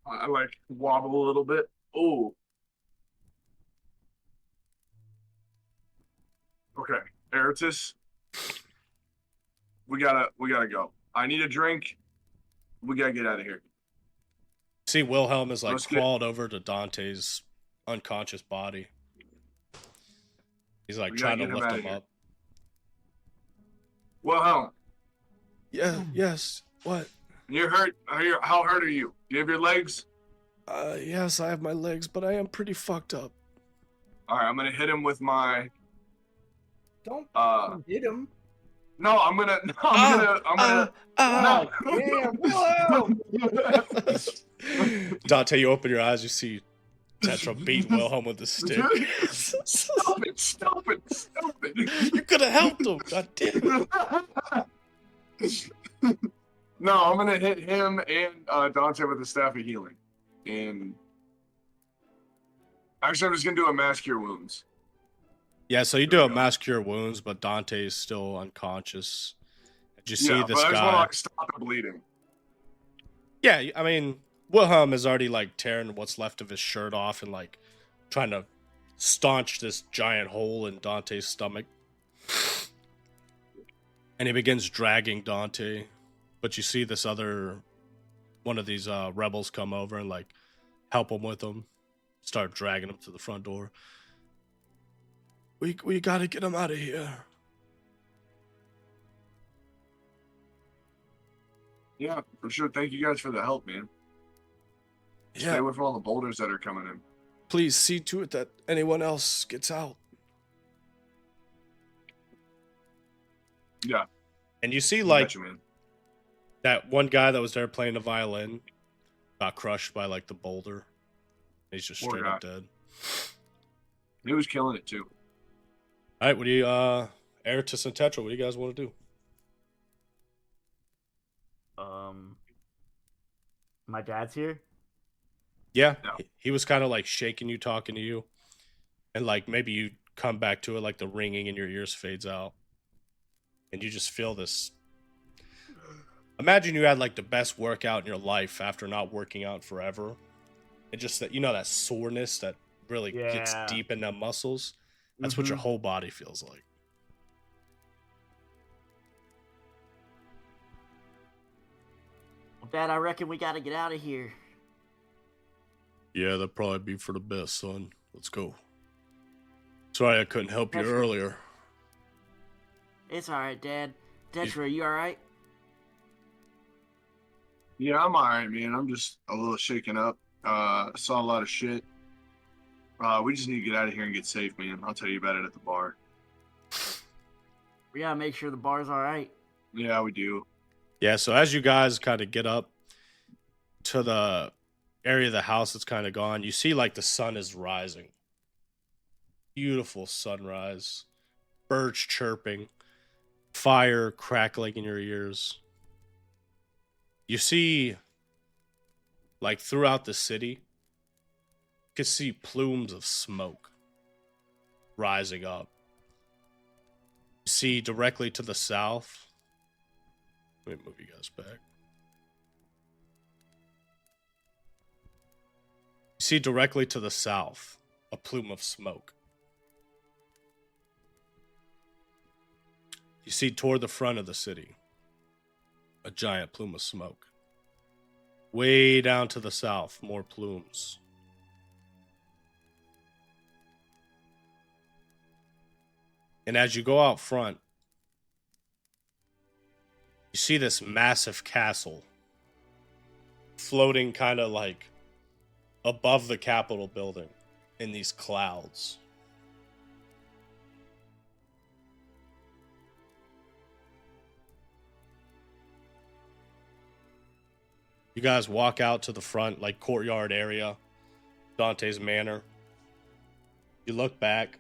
I wobble a little bit. Oh. Okay, Arytiss, we gotta go. I need a drink. We gotta get out of here. See, Wilhelm is like Let's get- crawled over to Dante's unconscious body. He's like We gotta trying to get him lift outta him here. up. Wilhelm, Yeah, yes. What? you're hurt. How hurt are you? Do you have your legs? Yes, I have my legs, but I am pretty fucked up. All right, I'm gonna hit him with my. Don't hit him. No, I'm gonna. No, I'm gonna. Oh, damn, Wilhelm! Dante, you open your eyes, you see Tetra beating Wilhelm with the stick. Stop it! You could have helped him. God damn it. No, I'm gonna hit him and Dante with the staff of healing, and actually, I'm just gonna do a mass cure wounds. Yeah, so you do a mass cure wounds, but Dante is still unconscious. Did you see this but I just guy? want to like stop the bleeding. Yeah, I mean, Wilhelm is already like tearing what's left of his shirt off and like trying to staunch this giant hole in Dante's stomach. And he begins dragging Dante, but you see this other one of these rebels come over and like help him with him, start dragging him to the front door. We gotta get him out of here. Yeah, for sure. Thank you guys for the help, man. Stay Yeah, away from all the boulders that are coming in. please see to it that anyone else gets out. Yeah, And you see I like got you, man. that one guy that was there playing the violin got crushed by like the boulder. He's just Poor straight up dead. He was killing it too. All right, what do you, Arytiss and Tetra, what do you guys want to do? My dad's here. Yeah, No. he was kind of like shaking you, talking to you, and like maybe you come back to it, like the ringing in your ears fades out, and you just feel this. Imagine you had like the best workout in your life after not working out forever, and just that that soreness that really gets Yeah. deep in the muscles. That's what your whole body feels like. Well, Dad, I reckon we gotta get out of here. Yeah, that'd probably be for the best, son. Let's go. Sorry I couldn't help you earlier. It's alright, Dad. Tetra, you alright? Yeah, I'm alright, man. I'm just a little shaken up. Saw a lot of shit. We just need to get out of here and get safe, man. I'll tell you about it at the bar. We gotta make sure the bar's alright. Yeah, we do. Yeah, so as you guys kind of get up to the area of the house that's kind of gone, you see like the sun is rising. Beautiful sunrise. Birds chirping. Fire crackling in your ears. You see, like throughout the city, you can see plumes of smoke rising up. You see directly to the south. Let me move you guys back. You see directly to the south a plume of smoke. You see toward the front of the city a giant plume of smoke. Way down to the south, more plumes. And as you go out front, you see this massive castle floating kind of like above the Capitol building in these clouds. You guys walk out to the front, like courtyard area, Dante's Manor. You look back.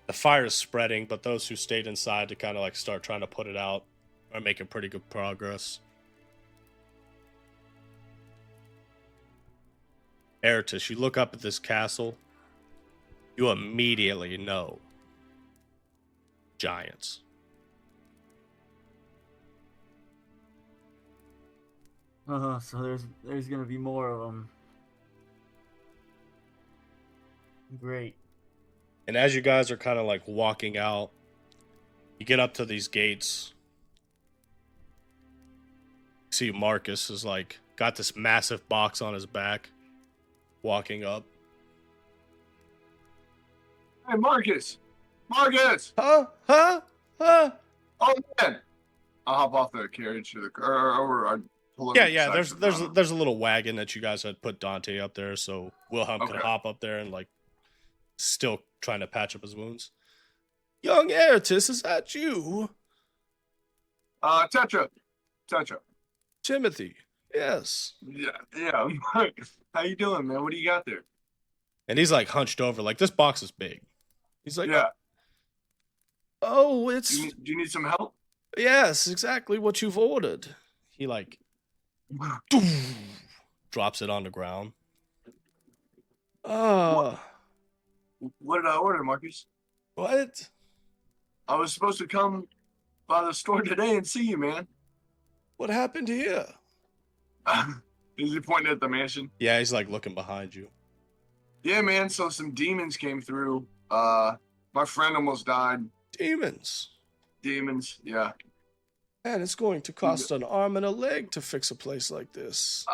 The fire is spreading, but those who stayed inside to kind of like start trying to put it out are making pretty good progress. Arytiss, you look up at this castle. You immediately know giants. So there's gonna be more of them. Great. And as you guys are kind of like walking out, you get up to these gates. See Marcus is like got this massive box on his back, walking up. Hey, Marcus! Marcus! Huh? Oh, man! I'll hop off the carriage to the car, or I pull over. Yeah. There's a little wagon that you guys had put Dante up there, so Wilhelm could hop up there and like still trying to patch up his wounds. Young Arytiss, is that you? Tetra. Timothy. Yes. Yeah. How you doing, man? What do you got there? And he's like hunched over, like this box is big. He's like, Yeah. Oh, it's Do you need some help? yes, exactly what you've ordered. He like drops it on the ground. What did I order, Marcus? What? I was supposed to come by the store today and see you, man. What happened here? Is he pointing at the mansion? Yeah, he's like looking behind you. Yeah, man. So some demons came through. My friend almost died. Demons. Demons, yeah. And it's going to cost an arm and a leg to fix a place like this.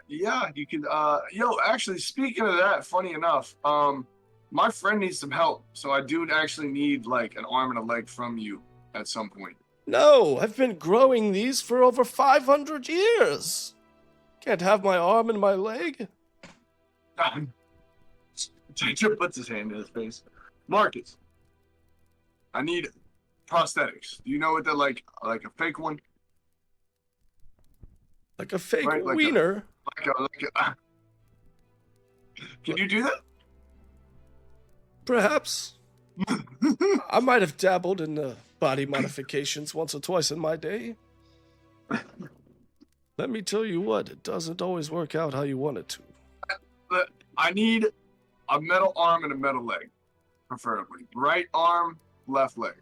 Yeah, you can. Actually, speaking of that, funny enough, my friend needs some help, so I do actually need like an arm and a leg from you at some point. No, I've been growing these for over 500 years. Can't have my arm and my leg. Tetra puts his hand in his face. Marcus, I need prosthetics. Do you know what they're like a fake one? Like a fake Right, like wiener. Can you do that? Perhaps. I might have dabbled in body modifications once or twice in my day. Let me tell you what, it doesn't always work out how you want it to. But I need a metal arm and a metal leg, preferably. Right arm, left leg.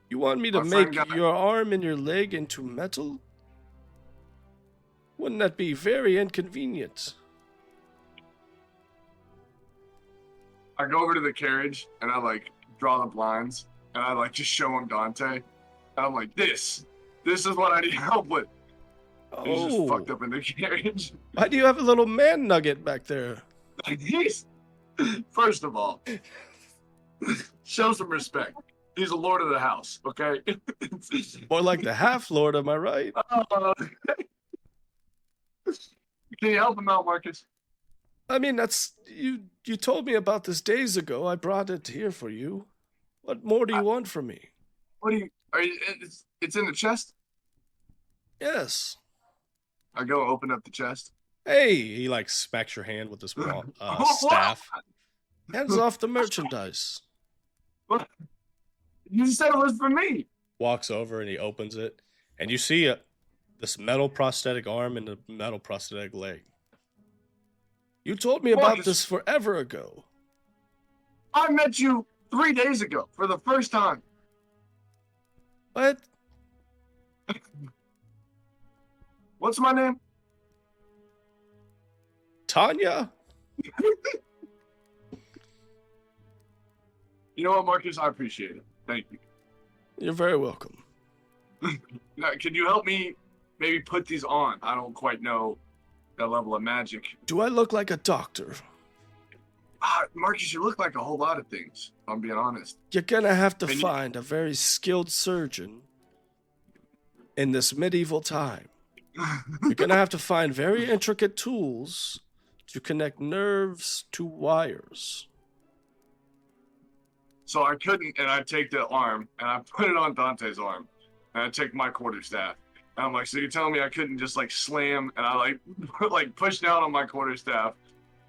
You want me to My friend make got- your arm and your leg into metal? Wouldn't that be very inconvenient? I go over to the carriage and I like draw the blinds and I like just show him Dante. And I'm like, this is what I need help with. And he's just fucked up in the carriage. Why do you have a little man nugget back there? First of all, show some respect. He's a lord of the house, okay? More like the half lord, am I right? Can you help him out, Marcus? I mean, that's you told me about this days ago. I brought it here for you. What more do you want from me? What do you? It's in the chest. Yes. I go open up the chest. Hey, he like smacks your hand with this staff. Hands off the merchandise. What? You said it was for me. Walks over and he opens it, and you see this metal prosthetic arm and a metal prosthetic leg. You told me about this forever ago. I met you 3 days ago for the first time. What? What's my name? Tanya? You know what, Marcus? I appreciate it. Thank you. You're very welcome. Now, can you help me maybe put these on? I don't quite know that level of magic. Do I look like a doctor? Marcus, you look like a whole lot of things, if I'm being honest. You're gonna have to Can you- find a very skilled surgeon in this medieval time. You're gonna have to find very intricate tools to connect nerves to wires. So I couldn't, and I take the arm, and I put it on Dante's arm, and I take my quarterstaff. And I'm like, so you're telling me I couldn't just like slam, and I like push down on my quarterstaff,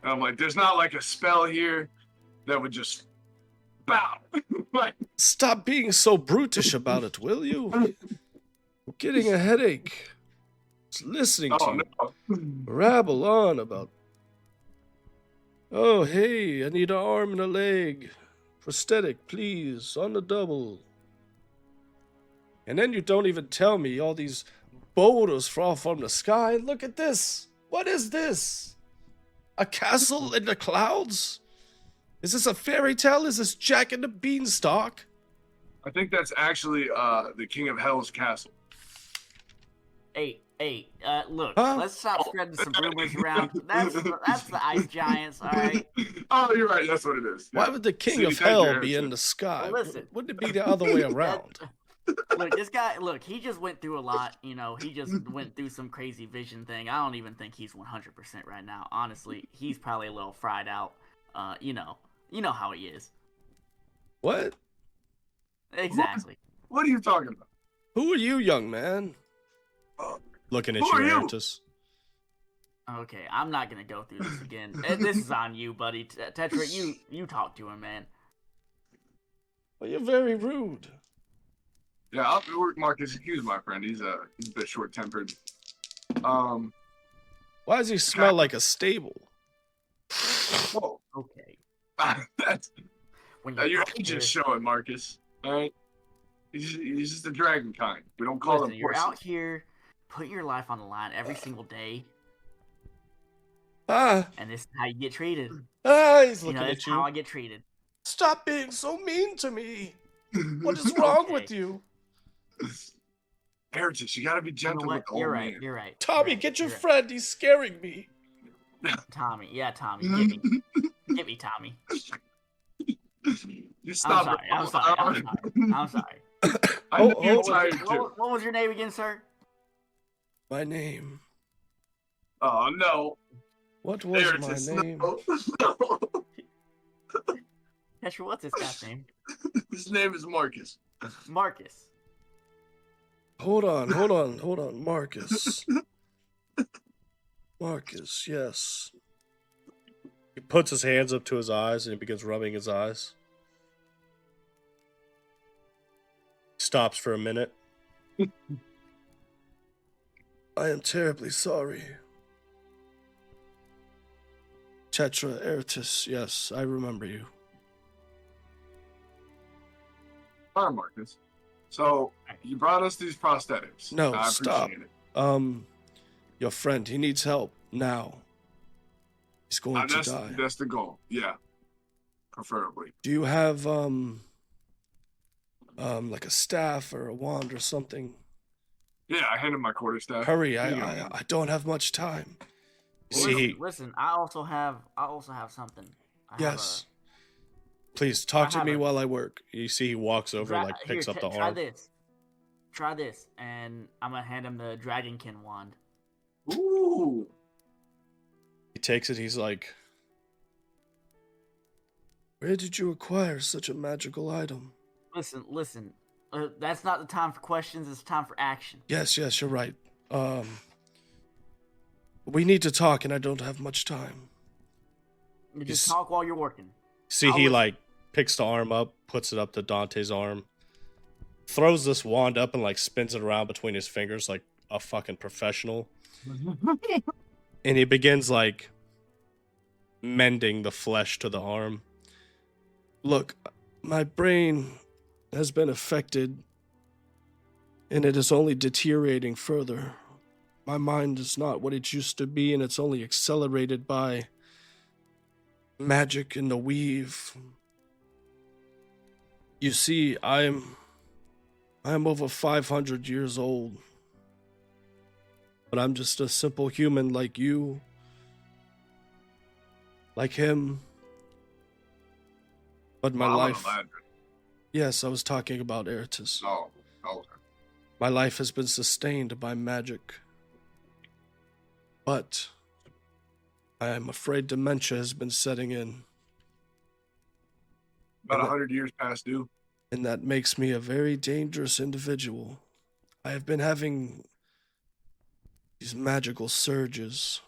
and I'm like, there's not like a spell here that would just bow. Like, Stop being so brutish about it, will you? I'm getting a headache. Just listening to oh you no. rabble on about. Oh, hey, I need an arm and a leg. Prosthetic, please, on the double. And then you don't even tell me all these boulders fall from the sky. Look at this. What is this? A castle in the clouds? Is this a fairy tale? Is this Jack and the Beanstalk? I think that's actually the King of Hell's castle. Hey, look, Huh? let's stop spreading some rumors around. That's the ice giants, all right? Oh, you're right. That's what it is. Why Yeah. would the King See, of thank you, Hell be Harrison. in the sky? Well, listen. Wouldn't it be the other way around? Look, this guy, he just went through a lot, he just went through some crazy vision thing. I don't even think he's 100% right now. Honestly, he's probably a little fried out. You know how he is. What? Exactly. What are you talking about? Who are you, young man? Looking at Who are you, you? Arytiss. Okay, I'm not gonna go through this again. This is on you, buddy. Tetra, you talk to him, man. Well, you're very rude. Yeah, Marcus, excuse my friend. He's a bit short-tempered. Why does he smell like a stable? Whoa. Okay. That's When your out age here- is showing, Marcus. All right. He's just a dragon kind. We don't call listen, him you're horses. out here, put your life on the line every single day, Ah, and this is how you get treated. he's You looking know, at that's how I you. get treated. Stop being so mean to me. What is wrong Okay. with you? Arytiss, you gotta be You know gentle with what? the old You're right. man. You're right. Tommy, you're get your right. friend. He's scaring me. Tommy. Yeah, Tommy. Get me. Get me, Tommy. You stop it. I'm sorry. I Oh, know you're oh, tired too. What was your name again, sir? My name. Oh no. What was Arytiss, my name? no. Tetra, what's this guy's name? His name is Marcus. Marcus. Hold on. Marcus. Marcus, yes. He puts his hands up to his eyes and he begins rubbing his eyes. Stops for a minute. I am terribly sorry. Tetra, Arytiss, yes, I remember you. Fine, Marcus. So you brought us these prosthetics. No, I stop. appreciate it. Your friend, he needs help now. He's going to die. That's the goal. Yeah. Preferably. Do you have like a staff or a wand or something? Yeah, I handed my quarterstaff. Hurry, Here you go. I don't have much time. You see, Listen, I also have something. I have yes. Please talk I to have me a- while I work. You see, he walks over, Dra- like picks here, up the try arm. Try this, and I'm gonna hand him the Dragonkin wand. Ooh. He takes it. He's like, "Where did you acquire such a magical item?" Listen. That's not the time for questions. It's time for action. Yes, you're right. We need to talk, and I don't have much time. You just Yes. talk while you're working. See, I'll he listen. like picks the arm up, puts it up to Dante's arm, throws this wand up, and like spins it around between his fingers like a fucking professional. And he begins like mending the flesh to the arm. Look, my brain has been affected, and it is only deteriorating further. My mind is not what it used to be, and it's only accelerated by magic and the weave. You see, I'm over 500 years old. But I'm just a simple human like you. Like him. But my Well, I'm life... an Aladdin. Yes, I was talking about Arytiss. Oh, okay. My life has been sustained by magic. But I am afraid dementia has been setting in. About 100 years past due. And that makes me a very dangerous individual. I have been having these magical surges.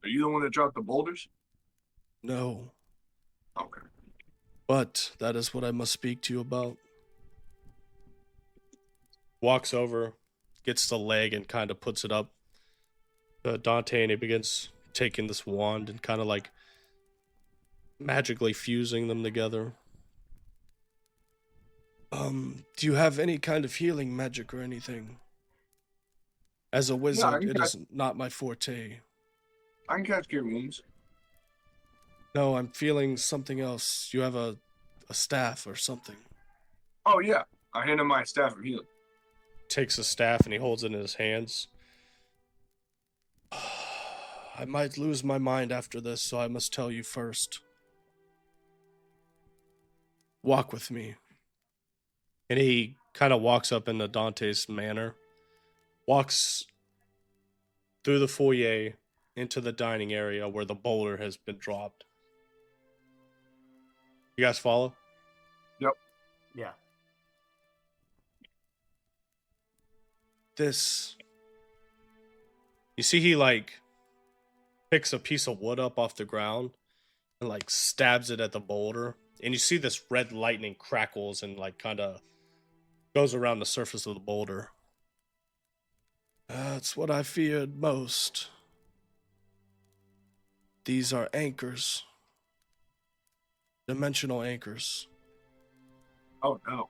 Are you the one that dropped the boulders? No, Okay. but that is what I must speak to you about. Walks over, gets the leg and kind of puts it up to Dante, and he begins taking this wand and kind of like magically fusing them together. Do you have any kind of healing magic or anything? As a wizard, you it got- is not my forte. I can catch cure wounds. No, I'm feeling something else. You have a staff or something. Oh yeah, I hand him my staff of healing. Takes a staff and he holds it in his hands. I might lose my mind after this, so I must tell you first. Walk with me. And he kind of walks up into Dante's manor. Walks through the foyer into the dining area where the boulder has been dropped. You guys follow? Yeah. This. You see, he like picks a piece of wood up off the ground and like stabs it at the boulder. And you see this red lightning crackles and like kind of goes around the surface of the boulder. That's what I feared most. These are anchors. Dimensional anchors. Oh no.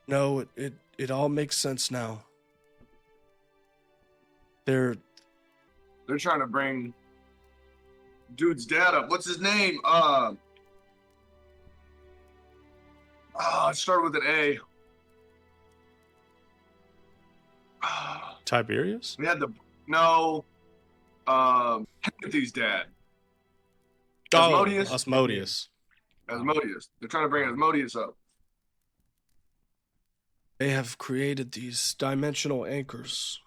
No, it all makes sense now. They're Trying to bring dude's dad up. What's his name? It started with an A. Tiberius? We had Arytiss' dad. Asmodeus. Asmodeus. They're trying to bring Asmodeus up. They have created these dimensional anchors,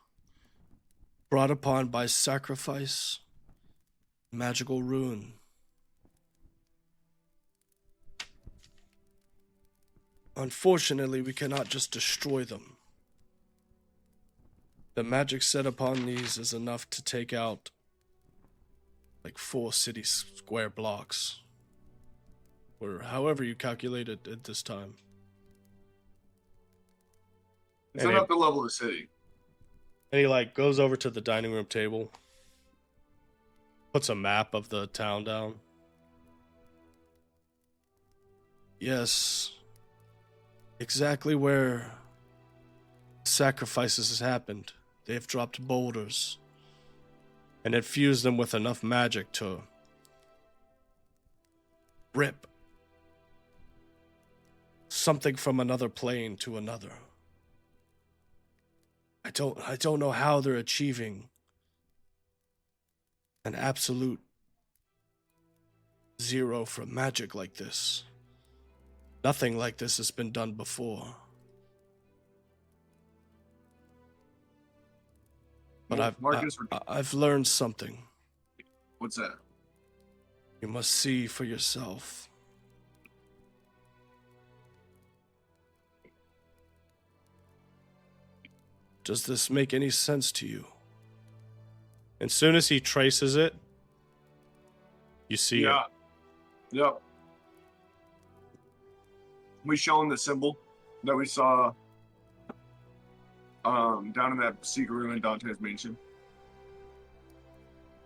brought upon by sacrifice, magical ruin. Unfortunately, we cannot just destroy them. The magic set upon these is enough to take out like 4 city square blocks, or however you calculate it at this time. It's And enough to level the city. And he like goes over to the dining room table, puts a map of the town down. Yes, exactly where sacrifices has happened. They have dropped boulders and infused them with enough magic to rip something from another plane to another. I don't know how they're achieving an absolute zero from magic like this. Nothing like this has been done before. But Marcus, I've learned something. what's that? You must see for yourself. Does this make any sense to you? As soon as he traces it, you see it. Yep. We show him the symbol that we saw down in that secret room in Dante's mansion.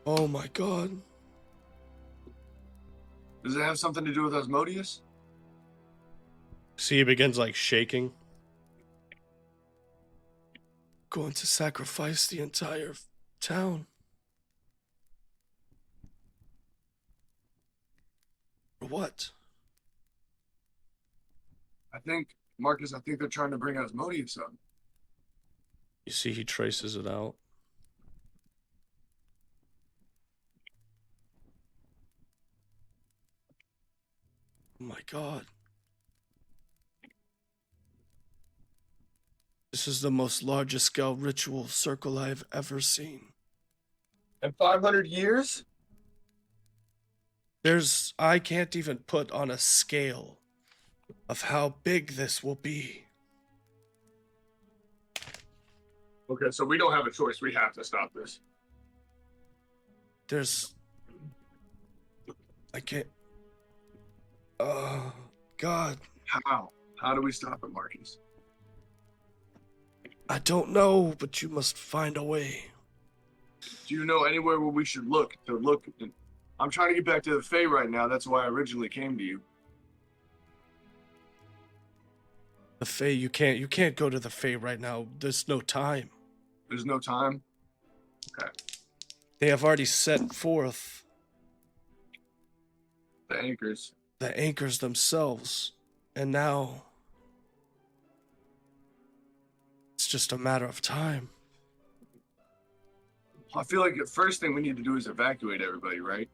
Oh my god. Does it have something to do with Asmodeus? See, he begins like shaking. Going to sacrifice the entire town. For what? Marcus, I think they're trying to bring Asmodeus up. You see, he traces it out. Oh my god. This is the most largest scale ritual circle I have ever seen. In 500 years? I can't even put on a scale of how big this will be. Okay, so we don't have a choice. We have to stop this. I can't. God. How? How do we stop it, Marcus? I don't know, but you must find a way. Do you know anywhere where we should look? I'm trying to get back to the Fae right now. That's why I originally came to you. The Fae, you can't go to the Fae right now. There's no time. There's no time? Okay. They have already set forth The anchors. the anchors themselves, and now it's just a matter of time. I feel like the first thing we need to do is evacuate everybody, right?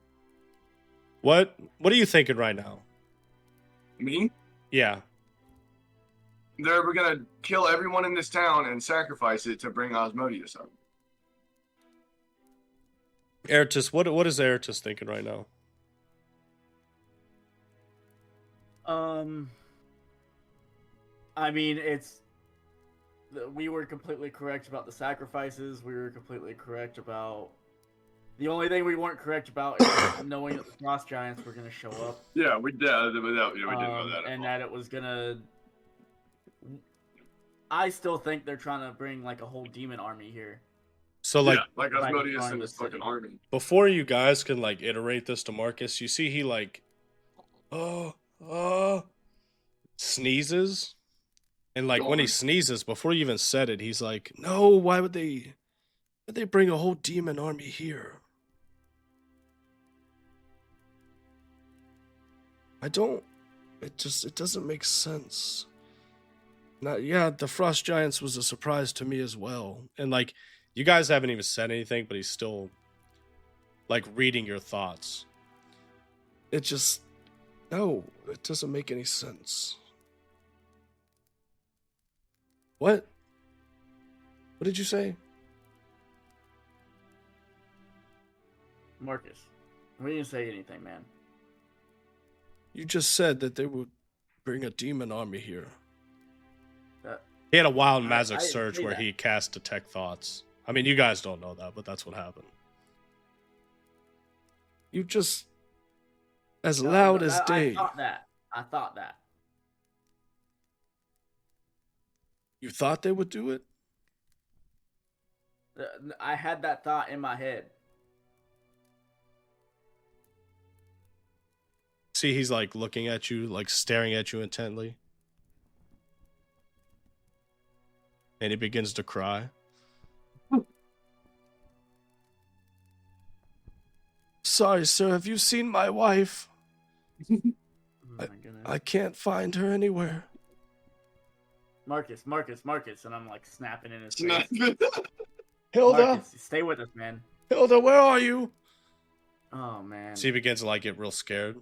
What are you thinking right now? Me? Yeah. We're gonna kill everyone in this town and sacrifice it to bring Osmodeus up. Arytiss, what is Arytiss thinking right now? I mean, we were completely correct about the sacrifices. We were completely correct about. The only thing we weren't correct about is knowing that the frost giants were gonna show up. Yeah, we did know that. And that it was gonna. I still think they're trying to bring like a whole demon army here. So like, like by Osmodeus destroying and the his fucking city. army. before you guys can like iterate this to Marcus, you see he like sneezes. And like when he sneezes, before he even said it, he's like, "No, why would they bring a whole demon army here?" It doesn't make sense. The Frost Giants was a surprise to me as well. And like, you guys haven't even said anything, but he's still like reading your thoughts. It doesn't make any sense. What did you say? Marcus, we didn't say anything, man. You just said that they would bring a demon army here. He had a wild magic surge where he cast Detect Thoughts. I mean, you guys don't know that, but that's what happened. You just... as loud as day. I thought that. You thought they would do it? I had that thought in my head. See, he's like looking at you, like staring at you intently. And he begins to cry. Sorry, sir, have you seen my wife? Oh my goodness. I can't find her anywhere. Marcus, and I'm like snapping in his face. Hilda! Marcus, stay with us, man. Hilda, where are you? Oh man. So he begins to like get real scared.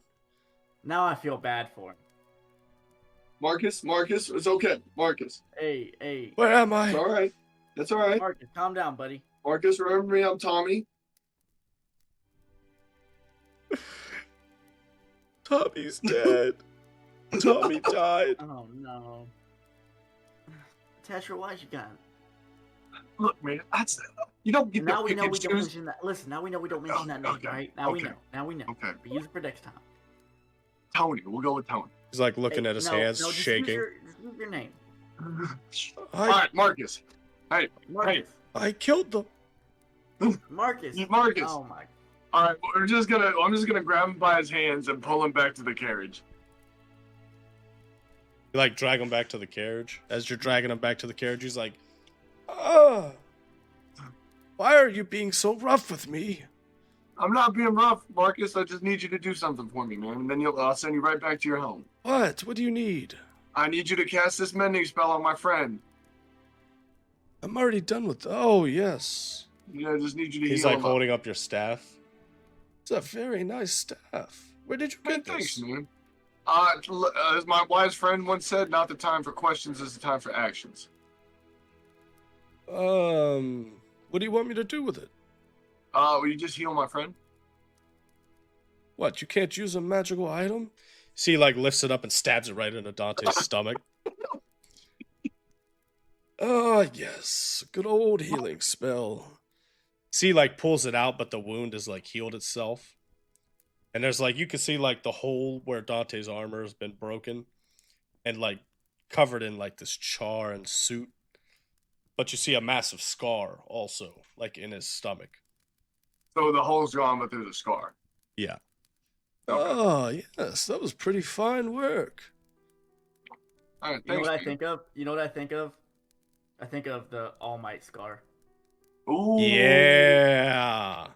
Now I feel bad for him. Marcus, it's okay. Marcus. Hey. Where am I? It's all right. That's all right. Marcus, calm down, buddy. Marcus, remember me? I'm Tommy. Tommy's dead. Tommy died. Oh no. Tetra, why'd you got him? Look, man, you don't get Now to we pick know and we don't choose. mention that. Listen, now we know we don't mention that name, Okay, right? Now okay, we know. okay. We use it for next time. Tony, we'll go with Tony. He's like looking at his hands, just shaking. Just use your name. All right, Marcus. Hey, Marcus. I killed them. Marcus. Marcus. Oh my. All right, I'm just gonna grab him by his hands and pull him back to the carriage. You like drag him back to the carriage. As you're dragging him back to the carriage, he's like, "Ah, why are you being so rough with me?" I'm not being rough, Marcus. I just need you to do something for me, man, and then I'll send you right back to your home. What? What do you need? I need you to cast this mending spell on my friend. I'm already done with. Oh yes. Yeah, I just need you to He's heal like him holding up your staff. It's a very nice staff. Where did you Hey, get thanks, this? man. As my wise friend once said, not the time for questions is the time for actions. What do you want me to do with it? Will you just heal my friend? What? You can't use a magical item? See, he like lifts it up and stabs it right into Dante's stomach. Ah, yes, good old healing spell. See, like pulls it out, but the wound is like healed itself. And there's like, you can see like the hole where Dante's armor has been broken and like covered in like this char and soot. But you see a massive scar also, like in his stomach. So the hole's gone, but there's a scar. Yeah. Okay. Oh, yes, that was pretty fine work. All right, You know thanks, what I man. think of? You know what I think of? I think of the All Might scar. Ooh. Yeah.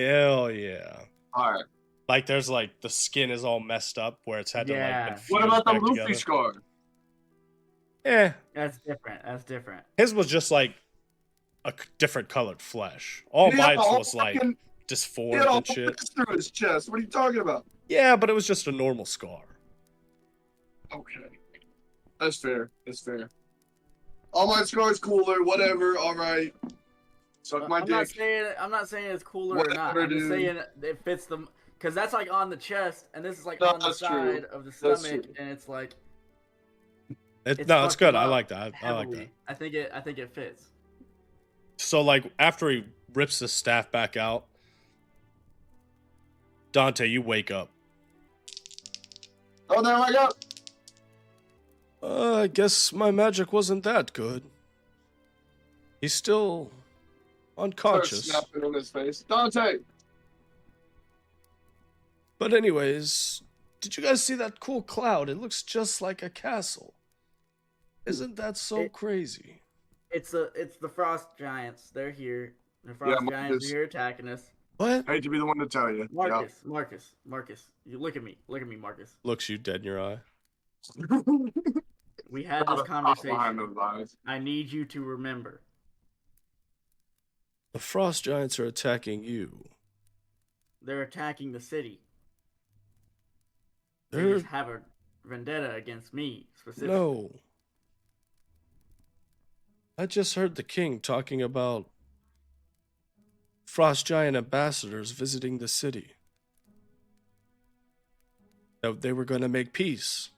Hell yeah. All right. Like there's like the skin is all messed up where it's had to like Yeah. been What fused about the back Luffy together. scar? Yeah, That's different. That's different. his was just like a different colored flesh. All He had Mike's a whole was like fucking- He disformed had a whole and shit. piss through his chest. What are you talking about? Yeah, but it was just a normal scar. Okay. That's fair. That's fair. All my scars cooler, whatever, alright. Suck my I'm dick. not saying it's cooler or not. Whatever, I'm just dude. saying it fits them because that's like on the chest and this is like No, on the that's true. side of the That's stomach true. and it's like It's fucked good. him I up like that. I like heavily. that. I think it fits. So like after he rips the staff back out, Dante, you wake up. Oh, there I go. I guess my magic wasn't that good. He's still Start unconscious. snapping in his face. Dante! But anyways, did you guys see that cool cloud? It looks just like a castle. Isn't that so crazy? It's the frost giants. They're here. The frost giants Marcus. are here attacking us. What? Hate to be the one to tell you. Marcus. You look at me, Marcus. Looks you dead in your eye. Yep. We had this Behind conversation. those eyes. I need you to remember. The frost giants are attacking you. They're attacking the city. They They're just have a vendetta against me specifically. no. I just heard the king talking about frost giant ambassadors visiting the city. That they were going to make peace.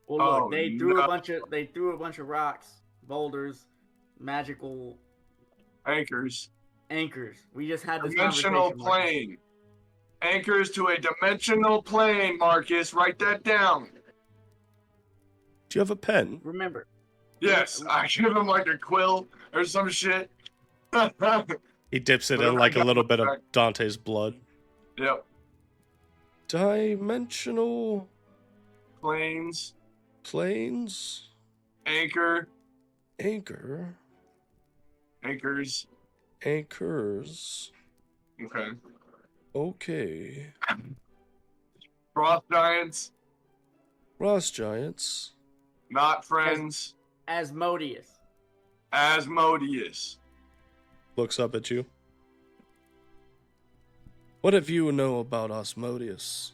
Well, look, Oh, they threw no. a bunch of rocks, boulders, magical Anchors. anchors. We just had this Dimensional conversation, Marcus. plane. Anchors to a dimensional plane, Marcus. Write that down. Do you have a pen? Remember, Yes, I give him like a quill or some shit. He dips it Whatever in I like a got little bit of back. Dante's blood. Yep. Dimensional Planes. planes? Anchor. Anchor? Anchors. Anchors? Okay. Okay. Frost giants. Frost giants? Not friends. Asmodeus. Asmodeus. Looks up at you. What have you know about Osmodeus?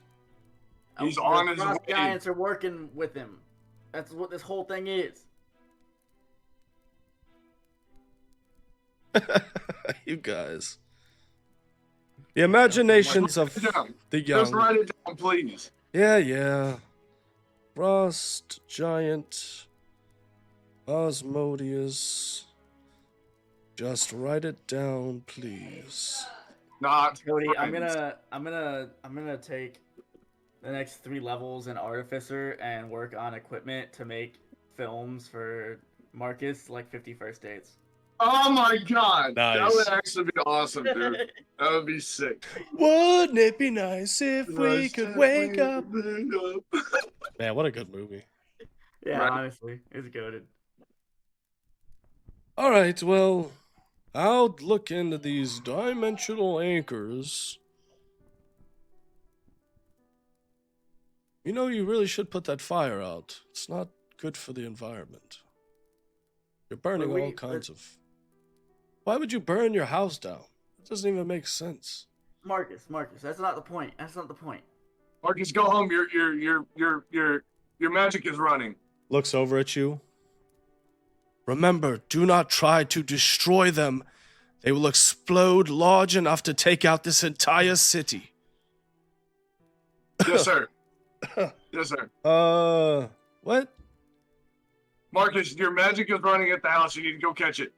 He's The on his frost way. giants are working with him. That's what this whole thing is. You guys. The imaginations of Down. the Just young. write it down, please. Yeah. Frost giant. Osmodeus. Just write it down, please. Not Cody, friends. I'm gonna take the next 3 levels in Artificer and work on equipment to make films for Marcus, like 51st Dates. Oh my god. That Nice. would actually be awesome, dude. That would be sick. Wouldn't it be nice if we Nice could to wake wake up? up. Man, what a good movie. Yeah, Right. honestly, it's goated. All right, well, I'll look into these dimensional anchors. You know, you really should put that fire out. It's not good for the environment. You're burning But all kinds of. Why would you burn your house down? It doesn't even make sense. Marcus, that's not the point. That's not the point. Marcus, go home. Your magic is running. Looks over at you. Remember, do not try to destroy them. They will explode large enough to take out this entire city. Yes, sir. Yes, sir. What? Marcus, your magic is running at the house. You need to go catch it.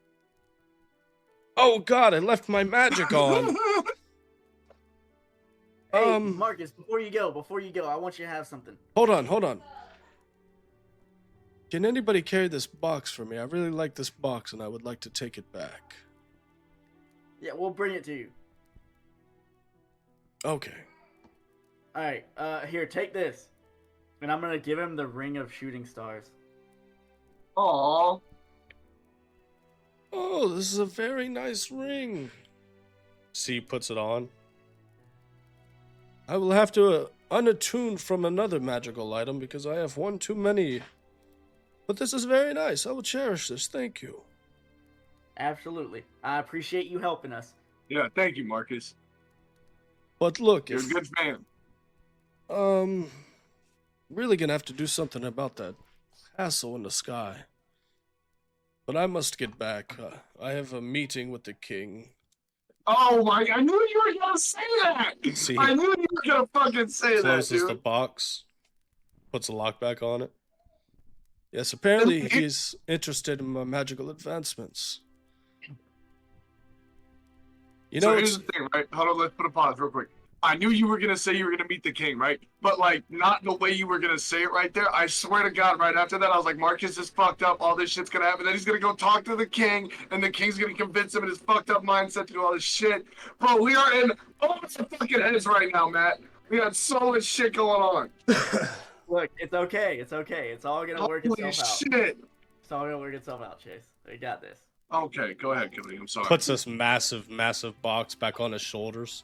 Oh God, I left my magic on. Hey, Marcus, before you go, I want you to have something. Hold on. Can anybody carry this box for me? I really like this box and I would like to take it back. Yeah, we'll bring it to you. Okay. All right, here, take this, and I'm gonna give him the Ring of Shooting Stars. Aww. Oh, this is a very nice ring. C puts it on. I will have to unattune from another magical item because I have one too many. But this is very nice. I will cherish this. Thank you. Absolutely. I appreciate you helping us. Yeah, thank you, Marcus. But look, You're a good fan. really gonna have to do something about that hassle in the sky. But I must get back. I have a meeting with the king. Oh my! I knew you were gonna say that. See, I knew you were gonna fucking say that, closes dude. the box, puts a lock back on it. Yes, apparently he's interested in my magical advancements. You know, So here's the thing, right? Hold on, let's put a pause real quick. I knew you were gonna say you were gonna meet the king, right? But like, not the way you were gonna say it right there. I swear to God, right after that, I was like, Marcus is fucked up. All this shit's gonna happen. Then he's gonna go talk to the king, and the king's gonna convince him in his fucked up mindset to do all this shit. Bro, we are in all our fucking heads right now, Matt. We got so much shit going on. Look, it's okay. It's okay. It's all gonna work Holy itself out. shit. It's all gonna work itself out, Chase. We got this. Okay, go ahead, Cody. I'm sorry. puts this massive box back on his shoulders.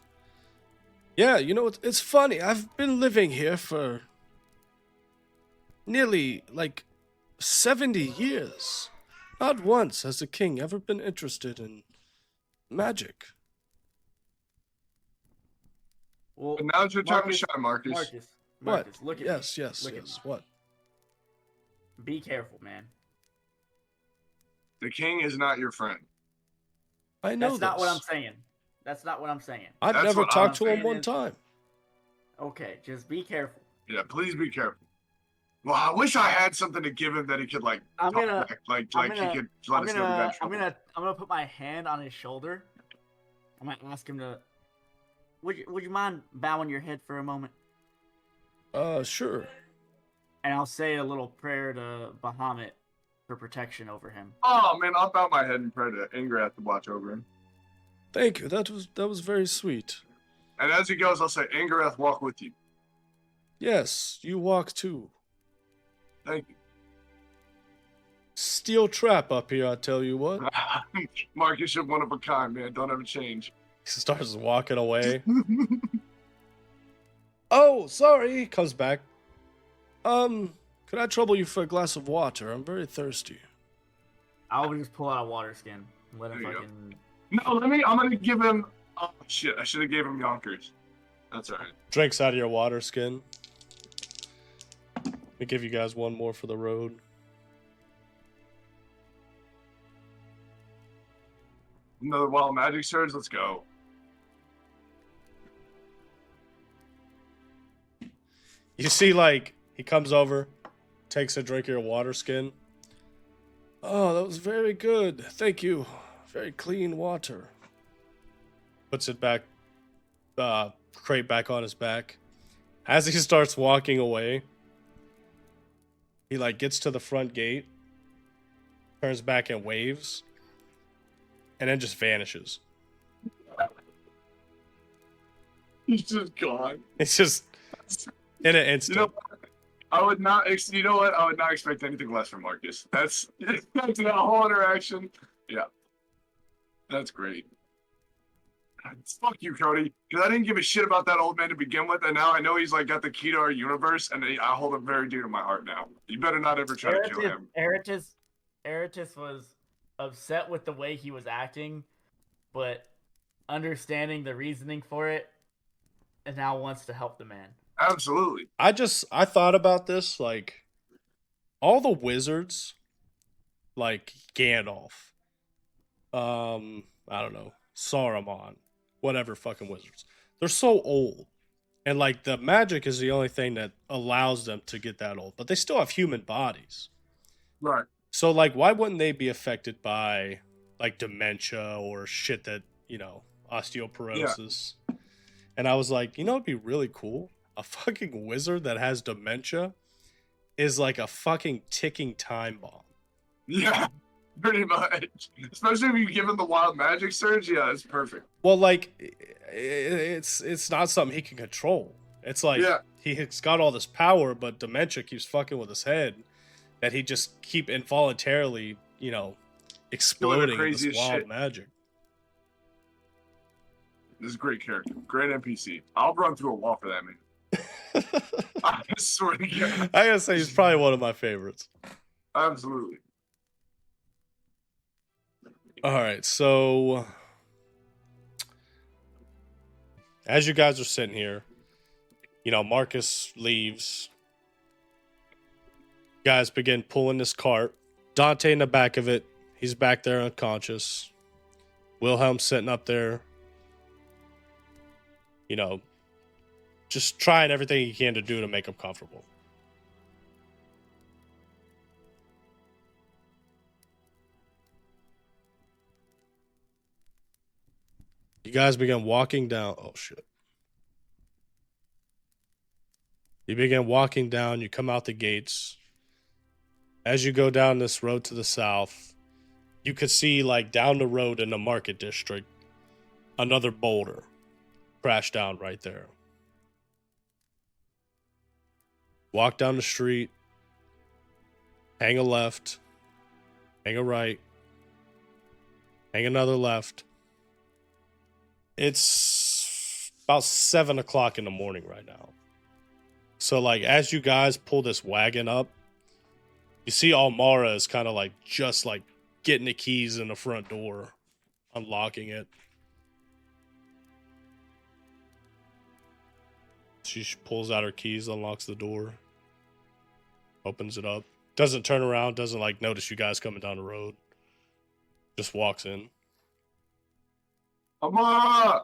Yeah, you know, it's funny. I've been living here for nearly, 70 years. Not once has the king ever been interested in magic. Well, But now's your time to Marcus- shine, Marcus. Marcus, What? look at Yes, me. yes, Look at yes. me. What? Be careful, man. The king is not your friend. I know That's not what I'm this. saying. That's not what I'm saying. I've That's never what talked I'm to him saying one is- time. Okay, just be careful. Yeah, please be careful. Well, I wish I had something to give him that he could I'm talk gonna- back, he I'm could let us know we got I'm trouble. gonna put my hand on his shoulder. I'm gonna ask him to. Would you mind bowing your head for a moment? Sure. And I'll say a little prayer to Bahamut for protection over him. Oh man, I'll bow my head and pray to Ingrath to watch over him. Thank you. That was very sweet. And as he goes, I'll say, Ingrath, walk with you. Yes, you walk too. Thank Steel trap up here, I tell you what. you. Marcus, you're one of a kind, man. Don't ever change. He starts walking away. Oh, sorry. He comes back. Could I trouble you for a glass of water? I'm very thirsty. I'll just pull out a water skin and let him There you go. fucking. No, I'm gonna give him. Oh shit! I should have gave him Yonkers. That's alright. Drinks out of your water skin. Let me give you guys one more for the road. Another wild magic surge. Let's go. You see, he comes over, takes a drink of your water skin. Oh, that was very good. Thank you. Very clean water. Puts it back, crate back on his back. As he starts walking away, he gets to the front gate, turns back and waves, and then just vanishes. He's just gone. It's just in an instant. You know, I would not. You know what? I would not expect anything less from Marcus. That's that whole interaction. Yeah, that's great. Fuck you, Cody. Because I didn't give a shit about that old man to begin with, and now I know he's got the key to our universe, and I hold him very dear to my heart now. You better not ever try to kill him. Arytiss was upset with the way he was acting, but understanding the reasoning for it, and now wants to help the man. Absolutely. I thought about this, all the wizards, Gandalf, I don't know, Saruman, whatever fucking wizards, they're so old. And, the magic is the only thing that allows them to get that old. But they still have human bodies. Right. So, why wouldn't they be affected by, dementia or shit that, osteoporosis? Yeah. And I was like, it'd be really cool. A fucking wizard that has dementia is a fucking ticking time bomb. Yeah, pretty much. Especially if you give him the wild magic surge. Yeah, it's perfect. Well, it's not something he can control. It's he's got all this power, but dementia keeps fucking with his head. That he just keep involuntarily, exploding with this wild magic. This is a great character. Great NPC. I'll run through a wall for that man. I swear to God. I gotta say, he's probably one of my favorites. Absolutely. All right, so as you guys are sitting here, you know, Marcus leaves. You guys begin pulling this cart. Dante in the back of it. He's back there unconscious. Wilhelm sitting up there, you know, just trying everything he can to do to make him comfortable. You guys begin walking down. Oh, shit. You begin walking down. You come out the gates. As you go down this road to the south, you could see, like, down the road in the market district, another boulder crashed down right there. Walk down the street, hang a left, hang a right, hang another left. It's about 7 o'clock in the morning right now. So, like, as you guys pull this wagon up, you see Almara is kind of like just like getting the keys in the front door, unlocking it. She pulls out her keys, unlocks the door, opens it up. Doesn't turn around, doesn't like notice you guys coming down the road. Just walks in. Amara!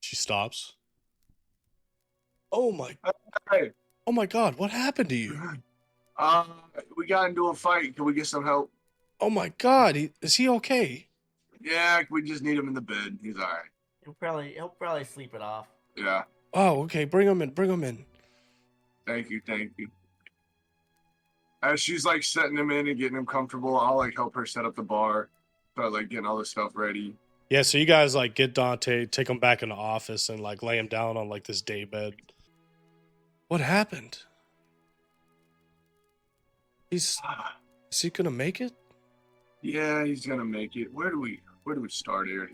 She stops. Oh my Hey, God, what happened to you? we got into a fight. Can we get some help? Oh my God, is he okay? Yeah, we just need him in the bed. He's all right. He'll probably sleep it off. Yeah. Oh, okay, bring him in. Thank you. As she's like setting him in and getting him comfortable, I'll like help her set up the bar, start like getting all the stuff ready. Yeah, so you guys like get Dante, take him back in the office and like lay him down on like this day bed. What happened? Is he gonna make it? Yeah, he's gonna make it. Where do we start here?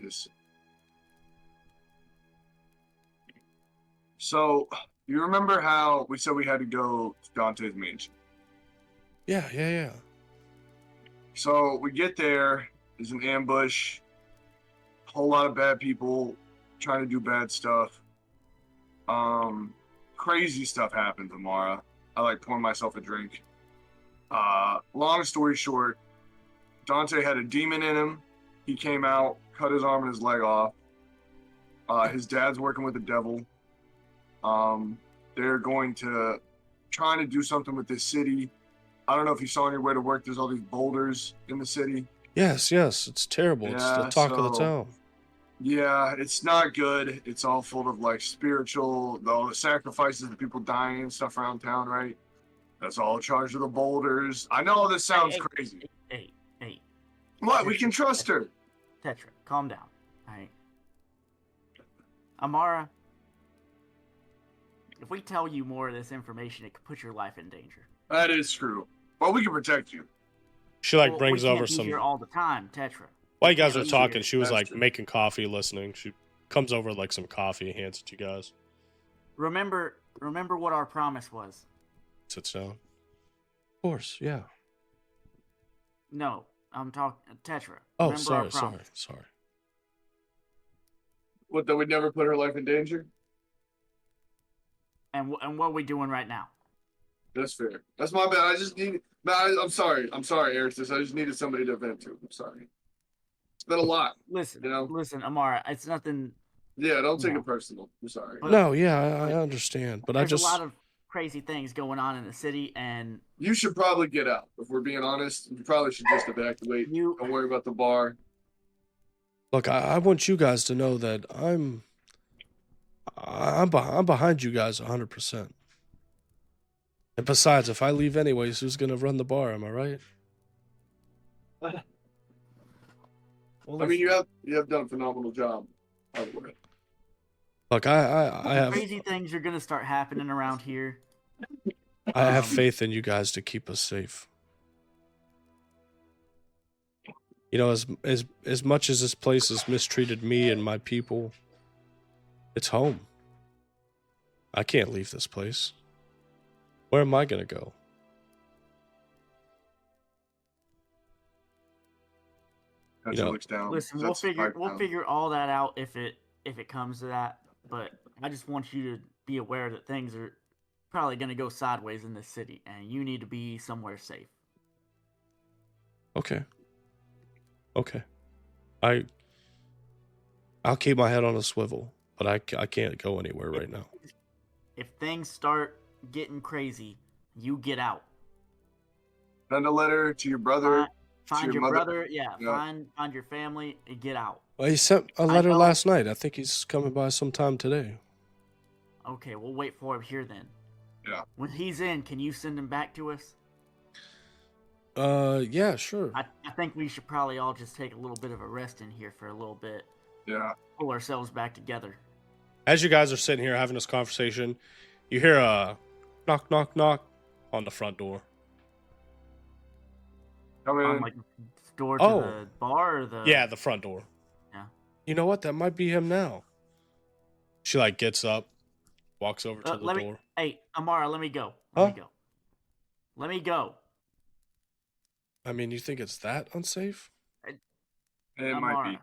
So you remember how we said we had to go to Dante's mansion? Yeah. So we get there, there's an ambush, a whole lot of bad people trying to do bad stuff. Crazy stuff happened tomorrow. I like pouring myself a drink. Long story short, Dante had a demon in him. He came out, cut his arm and his leg off. His dad's working with the devil. They're going to trying to do something with this city. I don't know if you saw on your way to work, there's all these boulders in the city. Yes, it's terrible. It's the talk of the town. Yeah, it's not good. It's all full of like spiritual, all the sacrifices, the people dying and stuff around town, right? That's all charged with the boulders. I know this sounds crazy. Hey. What? We can trust her. Tetra, calm down. All right. Amara, if we tell you more of this information, it could put your life in danger. That is true. Well, we can protect you. She like Well, brings we can't over be some. here all the time, Tetra. While you guys Yeah, are that's talking, true. she was That's like true. making coffee, listening. She comes over with, like some coffee, hands it to you guys. Remember what our promise was. Sits down. Of course, yeah. No, I'm talking Tetra. Oh, Remember our sorry. promise. What, that we'd never put her life in danger? And what are we doing right now? That's fair. That's my bad. I just need. I'm sorry, Arytiss. I just needed somebody to vent to. I'm sorry. It's been a lot. Listen, You know? listen, Amara. It's nothing. Yeah, don't take No. it personal. I'm sorry. But No, yeah, I understand, but there's a lot of crazy things going on in the city, and You should probably get out. If we're being honest, you probably should just evacuate. Don't worry about the bar. look. I want you guys to know that I'm behind you guys 100%. And besides, if I leave anyways, who's gonna run the bar? Am I right? Well, I mean, listen, you have done a phenomenal job. By the way. Look, I have crazy things are gonna start happening around here. I have faith in you guys to keep us safe. You know, as much as this place has mistreated me and my people, it's home. I can't leave this place. Where am I gonna go? Tetra know, looks down. Listen, sets the pipe we'll down. figure all that out if it comes to that. But I just want you to be aware that things are probably gonna go sideways in this city, and you need to be somewhere safe. Okay. I'll keep my head on a swivel, but I can't go anywhere right now. If things start getting crazy, you get out. Send a letter to your brother. Find your your mother- brother, Yeah. find your family, and get out. Well, he sent a I letter know. last night. I think he's coming by sometime today. Okay, we'll wait for him here then. Yeah. When he's in, can you send him back to us? Yeah, sure. I think we should probably all just take a little bit of a rest in here for a little bit. Yeah. Pull ourselves back together. As you guys are sitting here having this conversation, you hear a knock, knock, knock on the front door. Come On in. like door to Oh. the bar or the Yeah, the front door. Yeah. You know what? That might be him now. She like gets up, walks over to the let door. me Hey, Amara, let me go. Huh? Let me go. I mean, you think it's that unsafe? It might Amara. be.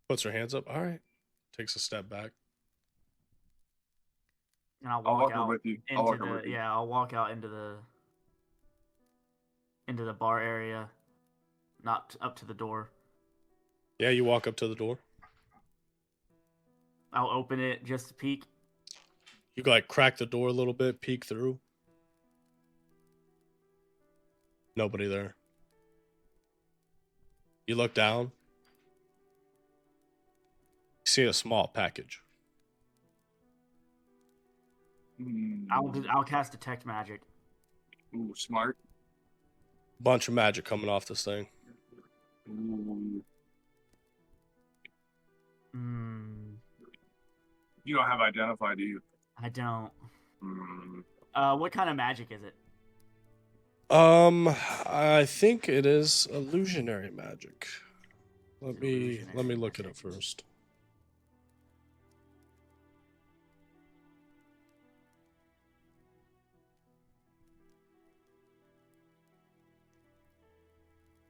Puts her hands up. All right. Takes a step back. And I'll I'll walk walk over out with you. I'll into walk over with the you. I'll walk out into the bar area, not up to the door. Yeah, you walk up to the door. I'll open it just to peek. You like crack the door a little bit, peek through. Nobody there. You look down. You see a small package. I'll cast detect magic. Ooh, smart. Bunch of magic coming off this thing. Ooh. You You don't have identify, do you? I don't. Mm. What kind of magic is it? I think it is illusionary magic. Let me Illusionary look at it magic. first.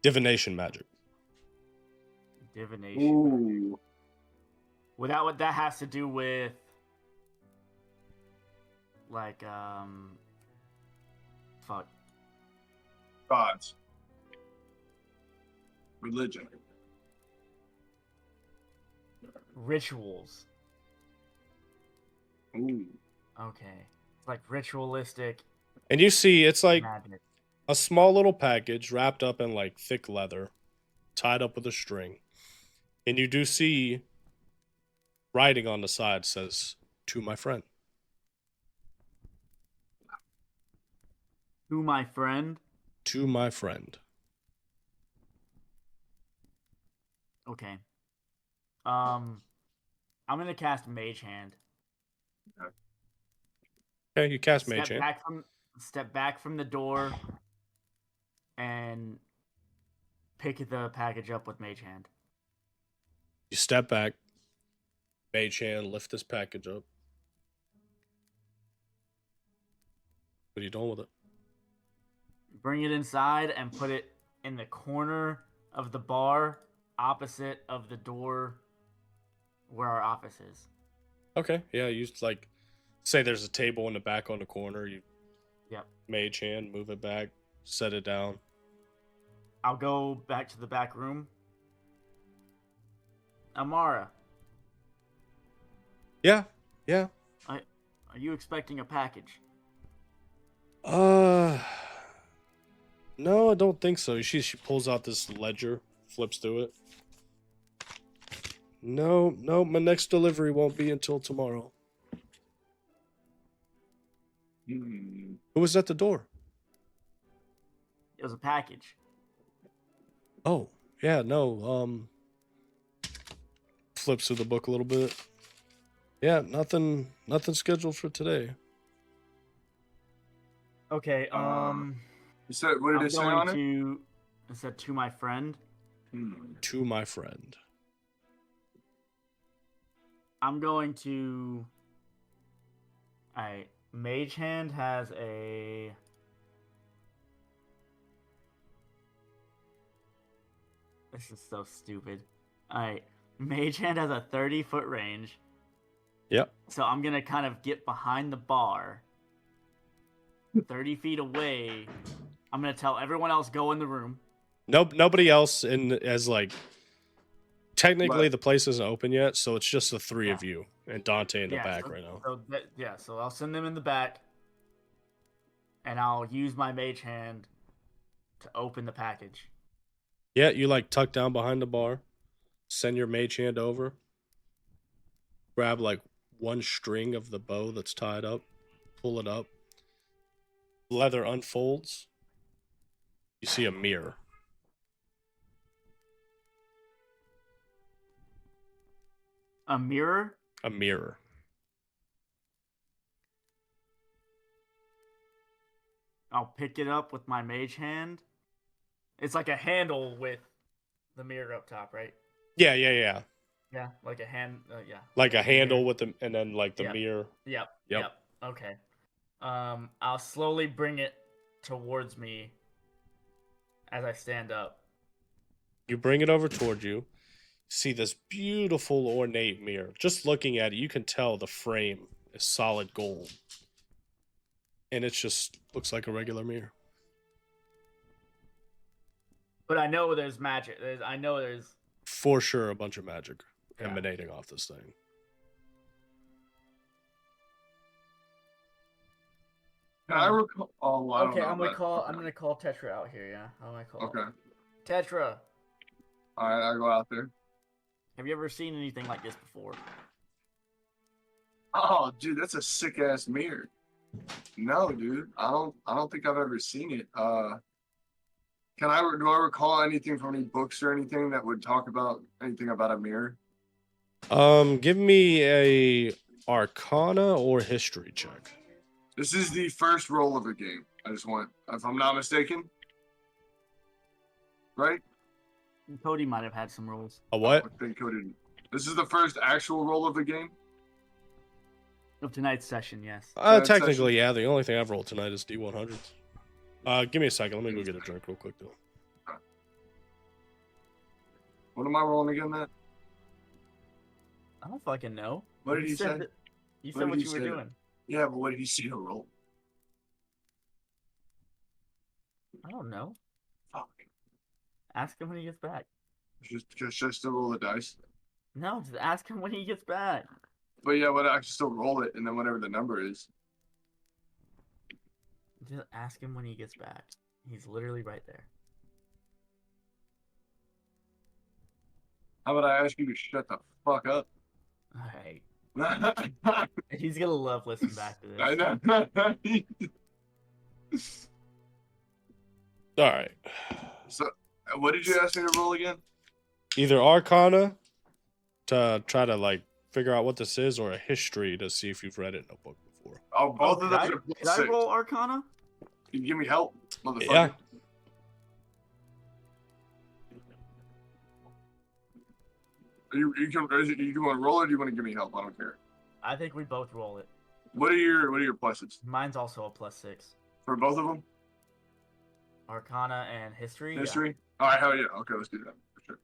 Divination magic. Divination. Ooh. Well, what that has to do with, like, fuck. Gods. Religion. Rituals. Ooh. Okay. It's like ritualistic And you see it's like magic. a small little package wrapped up in like thick leather, tied up with a string. And you do see writing on the side says, "To my friend." To my friend. To my friend. Okay. I'm gonna cast Mage Hand. Okay, you cast Mage Hand. Step back from the door and pick the package up with Mage Hand. You step back. Mage Hand, lift this package up. What are you doing with it? Bring it inside and put it in the corner of the bar opposite of the door where our office is. Okay, yeah, you like say there's a table in the back on the corner. You Yep. Mage Hand, move it back, set it down. I'll go back to the back room. Amara, Yeah. are you expecting a package? No, I don't think so. She pulls out this ledger, flips through it. No, my next delivery won't be until tomorrow. Hmm. Who was at the door? It was a package. Oh, yeah, no, flips through the book a little bit. Yeah, nothing scheduled for today. Okay, You said, what did I'm it say on going it? to. It said to my friend. to my friend. I'm going to. Alright. Mage Hand has a. This is so stupid. Alright. Mage Hand has a 30-foot range. Yep. So I'm going to kind of get behind the bar. 30 feet away. I'm going to tell everyone else go in the room. Nope. Nobody else as like. Technically, But- the place isn't open yet, so it's just the three of Yeah. you and Dante in the back so, right now. So I'll send them in the back. And I'll use my Mage Hand to open the package. Yeah, you like tuck down behind the bar, send your mage hand over, grab like one string of the bow that's tied up, pull it up, leather unfolds. You see a mirror. A mirror? A mirror. I'll pick it up with my Mage Hand. It's like a handle with the mirror up top, right? Yeah. Yeah, like a hand. Yeah. Like a handle with the and then like the Yep. mirror. Yep. Okay. I'll slowly bring it towards me as I stand up. You bring it over toward you. See this beautiful ornate mirror. Just looking at it, you can tell the frame is solid gold. And it just looks like a regular mirror. But I know there's magic. I know there's. For sure a bunch of magic Yeah. emanating off this thing. Can I recall? Oh, well, I don't Okay, know I'm gonna about- call. okay. I'm gonna call Tetra out here. Yeah, I'm gonna call. Okay. Tetra, All right, I go out there. have you ever seen anything like this before? Oh, dude, that's a sick ass mirror. No, dude, I don't think I've ever seen it. Do I recall anything from any books or anything that would talk about anything about a mirror? Give me a Arcana or History check. This is the first roll of the game. I just want, if I'm not mistaken, right? Cody might have had some rolls A what? I think Cody. This is the first actual roll of the game. of tonight's session. Yes. Technically, yeah. The only thing I've rolled tonight is D100s. Give me a second. Let me go get a drink real quick, though. What am I rolling again, Matt? I don't fucking know. What did You he said say? that- You What said did what he you were say? doing. Yeah, but what did he say to roll? I don't know. Fuck. Ask him when he gets back. Just to roll the dice. No, just ask him when he gets back. But yeah, I can still roll it, and then whatever the number is. Just ask him when he gets back. He's literally right there. How about I ask you to shut the fuck up? All right. I He's gonna love listening back to this. know. All right. So, what did you ask me to roll again? Either Arcana to try to like figure out what this is, or a History to see if you've read it in a book before. Oh, both of Did those I, are did I six. roll Arcana? Can you give me help, motherfucker? Yeah. You want to roll it, or do you want to give me help? I don't care. I think we both roll it. What are your pluses Mine's also a +6. for both of them? Arcana and History. yeah. History. All right, hell yeah. Okay, let's do that for sure.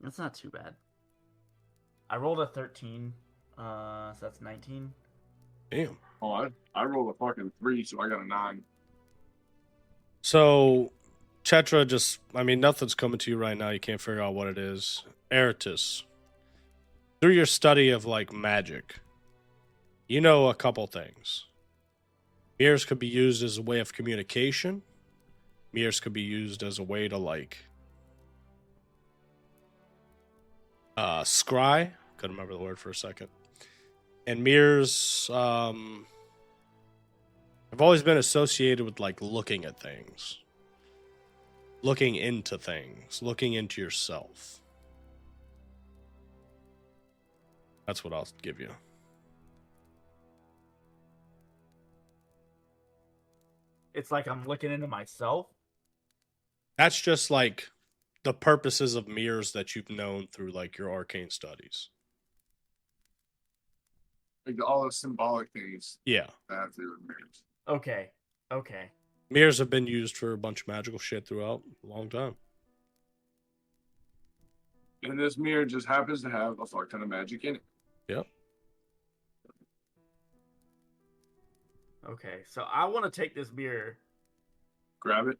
That's not too bad. I rolled a 13, so that's 19. Damn. Oh, I rolled a fucking 3, so I got a 9. So, Tetra just, I mean, nothing's coming to you right now. You can't figure out what it is. Arytiss, through your study of like magic, you know a couple things. Mirrors could be used as a way of communication. Mirrors could be used as a way to like scry. Couldn't remember the word for a second. And mirrors have always been associated with like looking at things, looking into things, looking into yourself. That's what I'll give you. it's like I'm looking into myself. That's just like the purposes of mirrors that you've known through like your arcane studies. Like all those symbolic things Yeah. that have to do with mirrors. Okay. Mirrors have been used for a bunch of magical shit throughout a long time. And this mirror just happens to have a fuck ton of magic in it. Yep. Okay, so I want to take this mirror Grab it.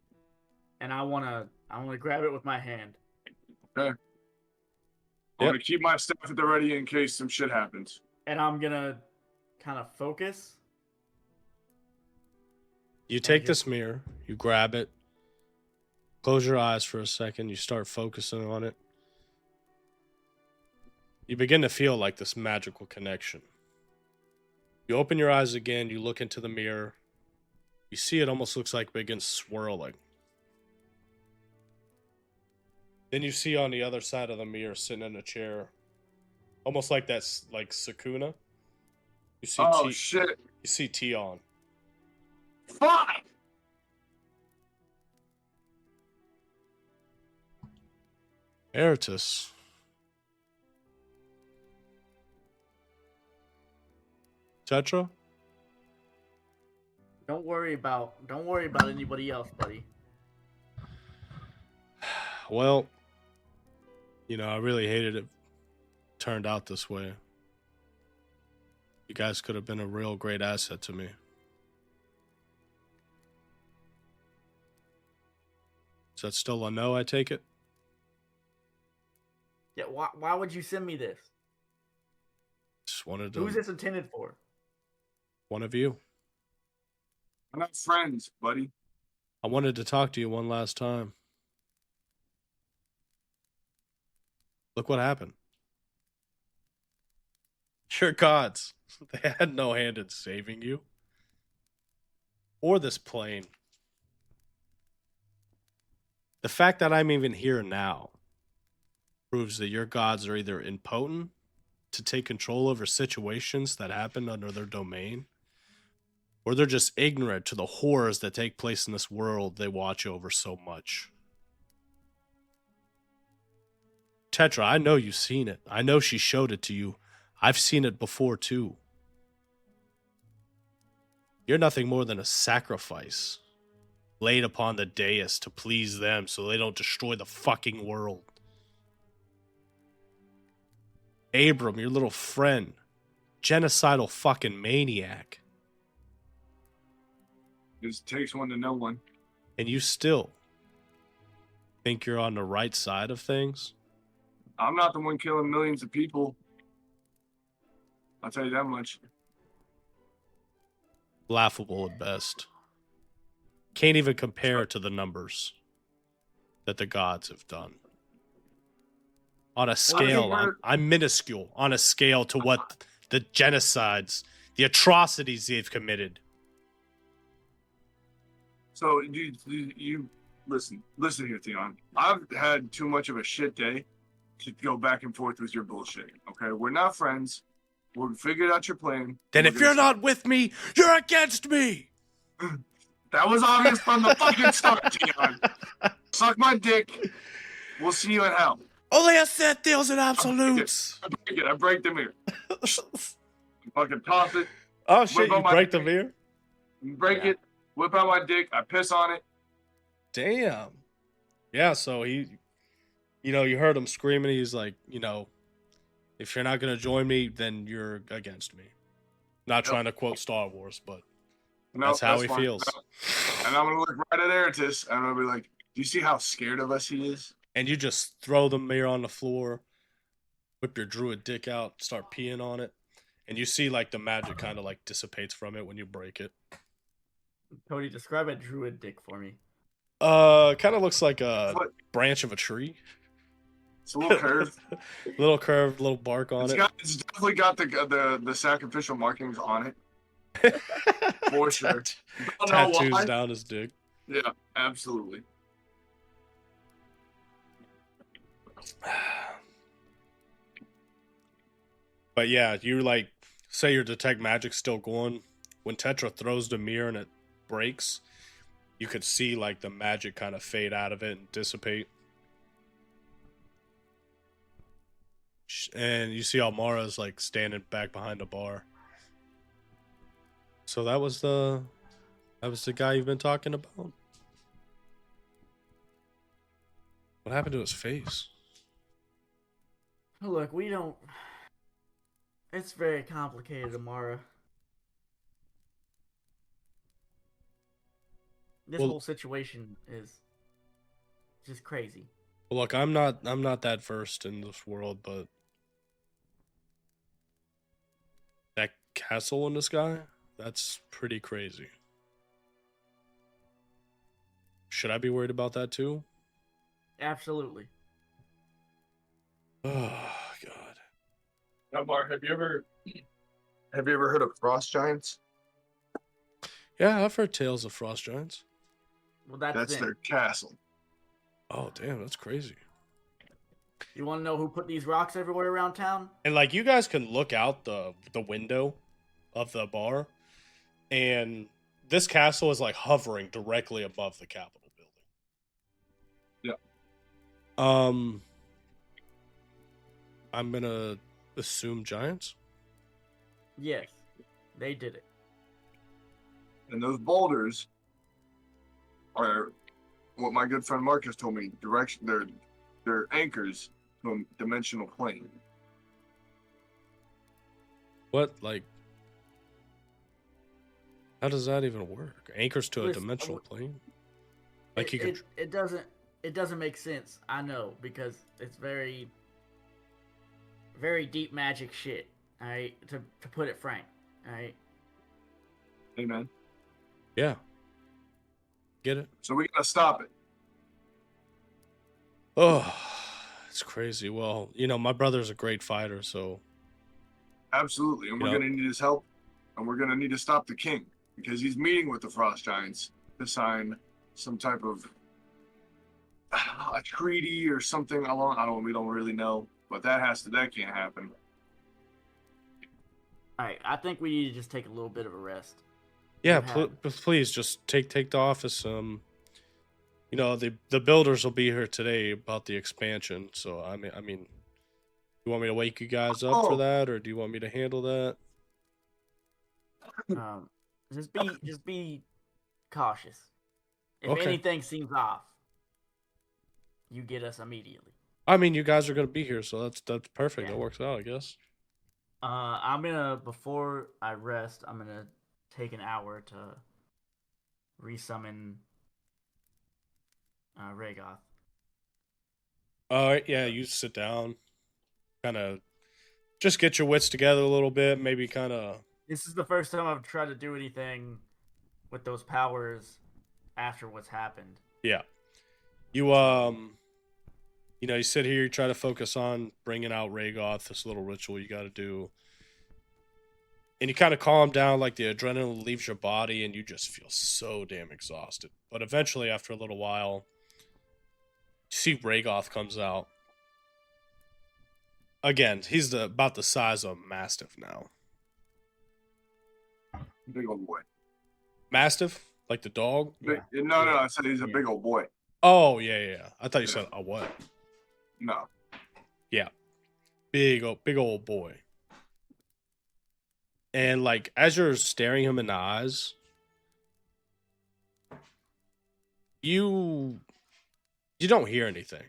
and I want to grab it with my hand. Okay. I'm gonna keep my stuff at the ready in case some shit happens. And I'm going to kind of focus. You take this mirror, you grab it, close your eyes for a second, you start focusing on it. You begin to feel like this magical connection. You open your eyes again, you look into the mirror. You see it almost looks like it begins swirling. Then you see on the other side of the mirror, sitting in a chair, almost like that's like Sakuna. You see Shit. You see Tion. Fuck! Arytiss. Tetra? Don't worry about anybody else, buddy. Well, I really hated it turned out this way. You guys could have been a real great asset to me. Is that still a no, I take it? Yeah, why would you send me this? Just wanted to... Who's this intended for? One of you. I'm not friends, buddy. I wanted to talk to you one last time. Look what happened. Your gods. They had no hand in saving you. Or this plane. The fact that I'm even here now proves that your gods are either impotent to take control over situations that happen under their domain, or they're just ignorant to the horrors that take place in this world they watch over so much. Tetra, I know you've seen it. I know she showed it to you. I've seen it before too. You're nothing more than a sacrifice laid upon the dais to please them so they don't destroy the fucking world. Abram, your little friend, genocidal fucking maniac. It takes one to know one. And you still think you're on the right side of things? I'm not the one killing millions of people. I'll tell you that much. Laughable at best. Can't even compare to the numbers that the gods have done. On a scale, I'm minuscule on a scale to what the genocides, the atrocities they've committed. So you listen here, Theon. I've had too much of a shit day to go back and forth with your bullshit. Okay, we're not friends. We'll figure out your plan. Then if you're not with me, you're against me. That was obvious from the fucking start, Theon. Suck my dick. We'll see you in hell. Only a set deals in absolutes. I break the mirror. Fucking toss it. Oh shit, you break the mirror? Break it. Whip out my dick. I piss on it. Damn. Yeah, so he, you heard him screaming. He's like, if you're not going to join me, then you're against me. Not trying to quote Star Wars, but that's how he feels. And I'm going to look right at Arytiss, and I'm going to be like, do you see how scared of us he is? And you just throw the mirror on the floor, whip your druid dick out, start peeing on it, and you see like the magic kind of like dissipates from it when you break it. Cody, describe a druid dick for me. Kind of looks like a branch of a tree. It's a little curved. Little curved, little bark on it. It's definitely got the sacrificial markings on it. For sure. Tattoos down his dick. Yeah, absolutely. But yeah, you like say your detect magic's still going. When Tetra throws the mirror and it breaks, you could see like the magic kind of fade out of it and dissipate. And you see Almara's like standing back behind the bar. So that was the guy you've been talking about? What happened to his face? Look, we don't. It's very complicated, Amara. This Well- whole situation is just crazy. Well, look, I'm not that versed in this world, but that castle in the sky, that's pretty crazy. Should I be worried about that too? Absolutely. Oh God. Now, Mark, have you ever heard of frost giants? Yeah, I've heard tales of frost giants. Well, that's That's it. their castle. Oh damn, that's crazy. You want to know who put these rocks everywhere around town? And like you guys can look out the window of the bar, and this castle is like hovering directly above the Capitol building. Yeah. I'm gonna assume giants. Yes, they did it. And those boulders are what my good friend Marcus told me. They're anchors to a dimensional plane. What, like, how does that even work? Anchors to a Listen, dimensional plane? Like you could. It doesn't make sense. I know, because it's very deep magic shit. All right, to put it frank. All right. Amen. Yeah. Get it? So we gotta stop it. Oh, it's crazy. Well, my brother's a great fighter, so Absolutely. And we're Yep. gonna need his help. And we're gonna need to stop the king. Because he's meeting with the frost giants to sign some type of a treaty or something along. We don't really know. But that can't happen. All right. I think we need to just take a little bit of a rest. yeah. We've had- Please just take the office. The builders will be here today about the expansion. So I mean, you want me to wake you guys up for Oh. that, or do you want me to handle that? Just be cautious. If Okay. anything seems off, you get us immediately. I mean, you guys are gonna be here, so that's perfect. Yeah. That works out, I guess. Before I rest, I'm gonna take an hour to resummon Rhaegoth. All right, yeah. You sit down, kind of, just get your wits together a little bit. Maybe kind of. This is the first time I've tried to do anything with those powers after what's happened. Yeah. You you sit here, you try to focus on bringing out Rhaegoth, this little ritual you got to do. And you kind of calm down, like the adrenaline leaves your body and you just feel so damn exhausted. But eventually, after a little while, you see Rhaegoth comes out. Again, he's about the size of a Mastiff now. Big old boy. Mastiff? Like the dog? No, I said he's a big old boy. Oh, yeah. I thought you said a what? No. Yeah. Big old boy. And like as you're staring him in the eyes, you don't hear anything.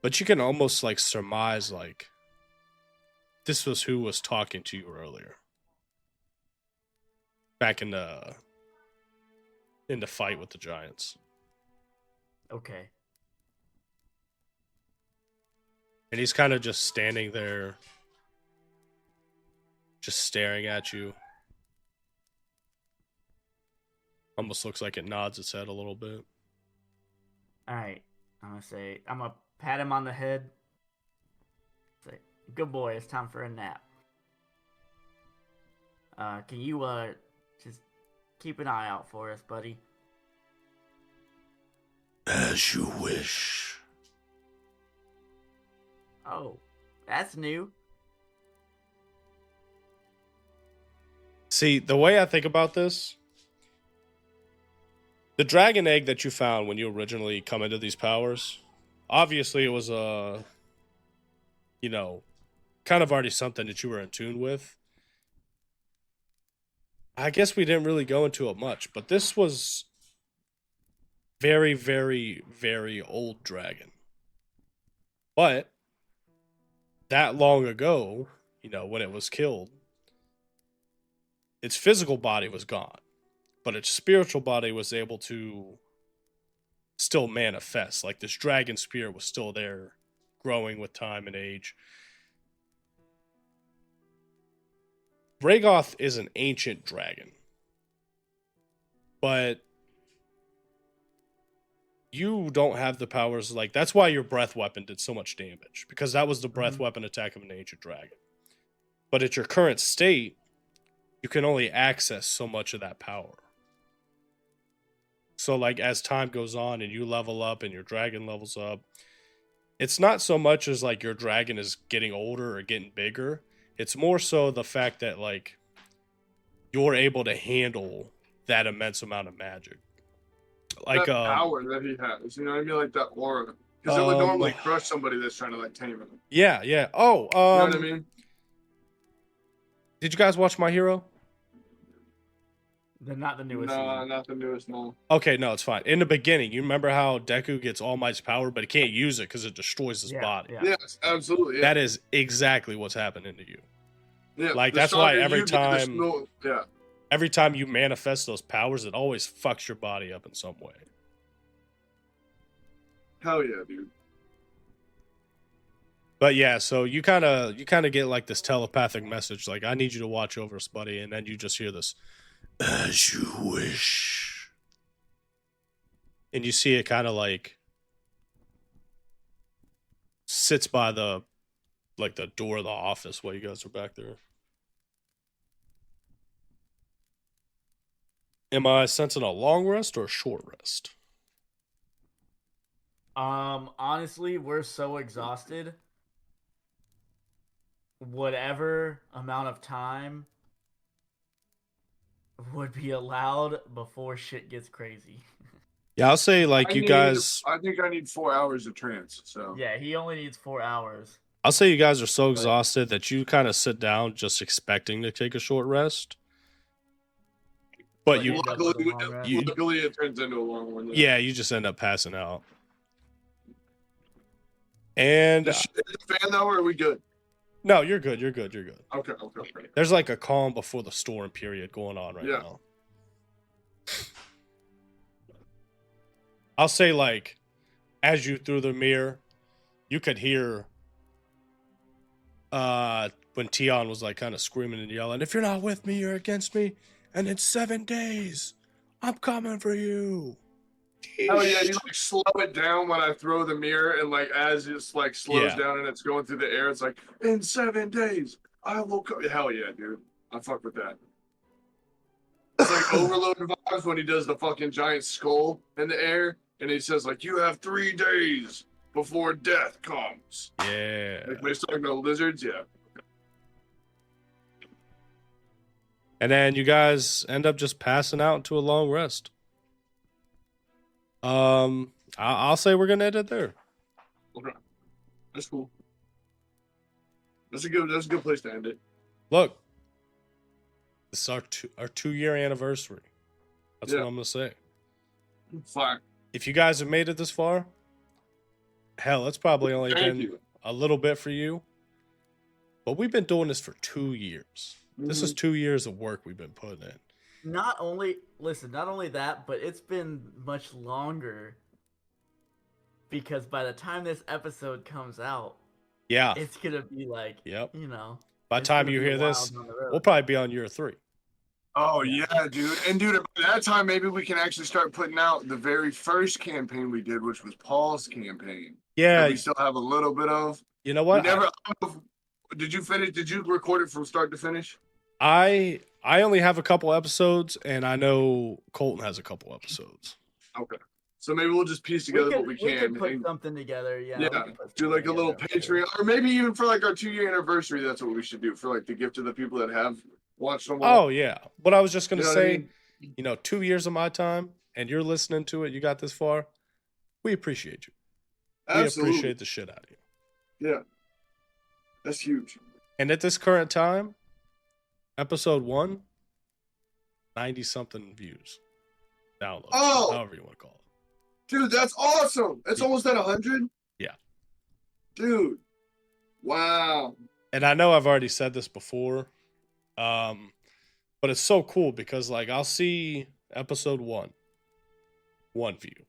But you can almost like surmise like this was who was talking to you earlier. Back in the fight with the giants. Okay. And he's kind of just standing there, just staring at you. Almost looks like it nods its head a little bit. All right. I'm gonna pat him on the head. Say, good boy. It's time for a nap. Can you just keep an eye out for us, buddy? As you wish. Oh, that's new. See, the way I think about this, The dragon egg that you found when you originally come into these powers, obviously it was kind of already something that you were in tune with. I guess we didn't really go into it much, but this was very, very, very old dragon. But that long ago, when it was killed, its physical body was gone, but its spiritual body was able to still manifest. Like this dragon spirit was still there, growing with time and age. Rhaegoth is an ancient dragon, but you don't have the powers. Like, that's why your breath weapon did so much damage, because that was the breath weapon attack of an ancient dragon. But at your current state, you can only access so much of that power. So, like, as time goes on and you level up and your dragon levels up, it's not so much as, like, your dragon is getting older or getting bigger. It's more so the fact that, like, you're able to handle that immense amount of magic. Like, that power that he has, you know what I mean? Like that aura. Because it would normally crush somebody that's trying to, like, tame him. Yeah, yeah. Oh, you know what I mean? Did you guys watch My Hero? They're not the newest. No, not the newest, no. Okay, no, it's fine. In the beginning, you remember how Deku gets All Might's power, but he can't use it because it destroys his body. Yeah. Yes, absolutely. Yeah. That is exactly what's happening to you. Yeah, like, that's why every time you manifest those powers, it always fucks your body up in some way. Hell yeah, dude. But yeah, so you kind of get like this telepathic message, like, I need you to watch over us, buddy, and then you just hear this, as you wish. And you see it kind of like sits by the door of the office while you guys are back there. Am I sensing a long rest or a short rest? Honestly, we're so exhausted. Whatever amount of time would be allowed before shit gets crazy. Yeah, I'll say, like, I think I need 4 hours of trance, so. Yeah, he only needs 4 hours. I'll say you guys are so exhausted that you kind of sit down just expecting to take a short rest. But luckily it turns into a long one. Yeah, you just end up passing out. And the fan though, or are we good? No, you're good. Okay. There's like a calm before the storm period going on right now. I'll say, like, as you through the mirror, you could hear when Tion was like kind of screaming and yelling, if you're not with me, you're against me, and in 7 days, I'm coming for you. Oh yeah, you like slow it down when I throw the mirror, and like as it's like slows down and it's going through the air, it's like, in 7 days I will come. Hell yeah, dude, I fuck with that. It's like Overload vibes when he does the fucking giant skull in the air, and he says like, you have 3 days before death comes. Yeah. Like when he's talking about lizards, yeah. And then you guys end up just passing out into a long rest. I'll say we're gonna end it there. Okay, that's cool. That's a good place to end it. Look, this is our 2-year anniversary. That's what I'm gonna say. Fine. If you guys have made it this far, hell, it's probably only been a little bit for you. But we've been doing this for 2 years. This is 2 years of work we've been putting in. Not only that, but it's been much longer, because by the time this episode comes out, it's gonna be like, you know, by the time you hear this, we'll probably be on year 3. Oh yeah, dude. And dude, by that time maybe we can actually start putting out the very first campaign we did, which was Paul's campaign. Yeah, we still have a little bit of. You know what? Did you finish? Did you record it from start to finish? I only have a couple episodes, and I know Colton has a couple episodes. Okay. So maybe we'll just piece together what we can. We can put something together, Yeah, do like a little Patreon, or maybe even for like our 2-year anniversary, that's what we should do, for like the gift to the people that have watched them all. Oh, yeah. But I was just going to say, 2 years of my time, and you're listening to it, you got this far, we appreciate you. Absolutely. We appreciate the shit out of you. Yeah. That's huge. And at this current time, episode 1, 90-something views. Downloads. Oh! However you want to call it. Dude, that's awesome. It's almost at 100? Yeah. Dude. Wow. And I know I've already said this before, but it's so cool because, like, I'll see episode 1 view.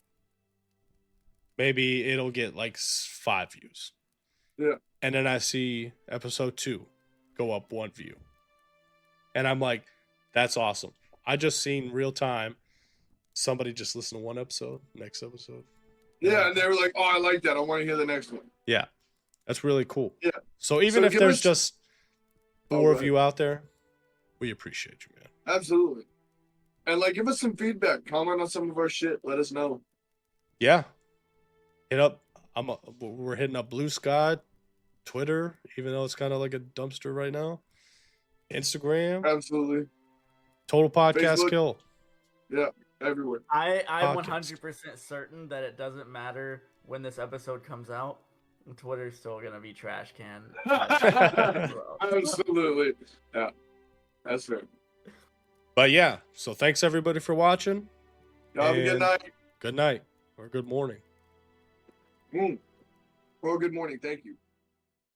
Maybe it'll get, like, 5 views. Yeah. And then I see episode 2 go up 1 view. And I'm like, that's awesome. I just seen real time somebody just listen to one episode, next episode. Yeah, and they were like, oh, I like that. I want to hear the next one. Yeah. That's really cool. Yeah. So even if there's just 4 of you out there, we appreciate you, man. Absolutely. And, like, give us some feedback. Comment on some of our shit. Let us know. Yeah. Hit up. We're hitting up Blue Sky, Twitter, even though it's kind of like a dumpster right now. Instagram. Absolutely. TotalPodcastKill. Yeah, everywhere. I'm 100% certain that it doesn't matter when this episode comes out. Twitter's still gonna be trash can. Absolutely. Yeah. That's fair. But yeah, so thanks everybody for watching. Y'all have a good night. Good night or good morning. Or good morning. Thank you.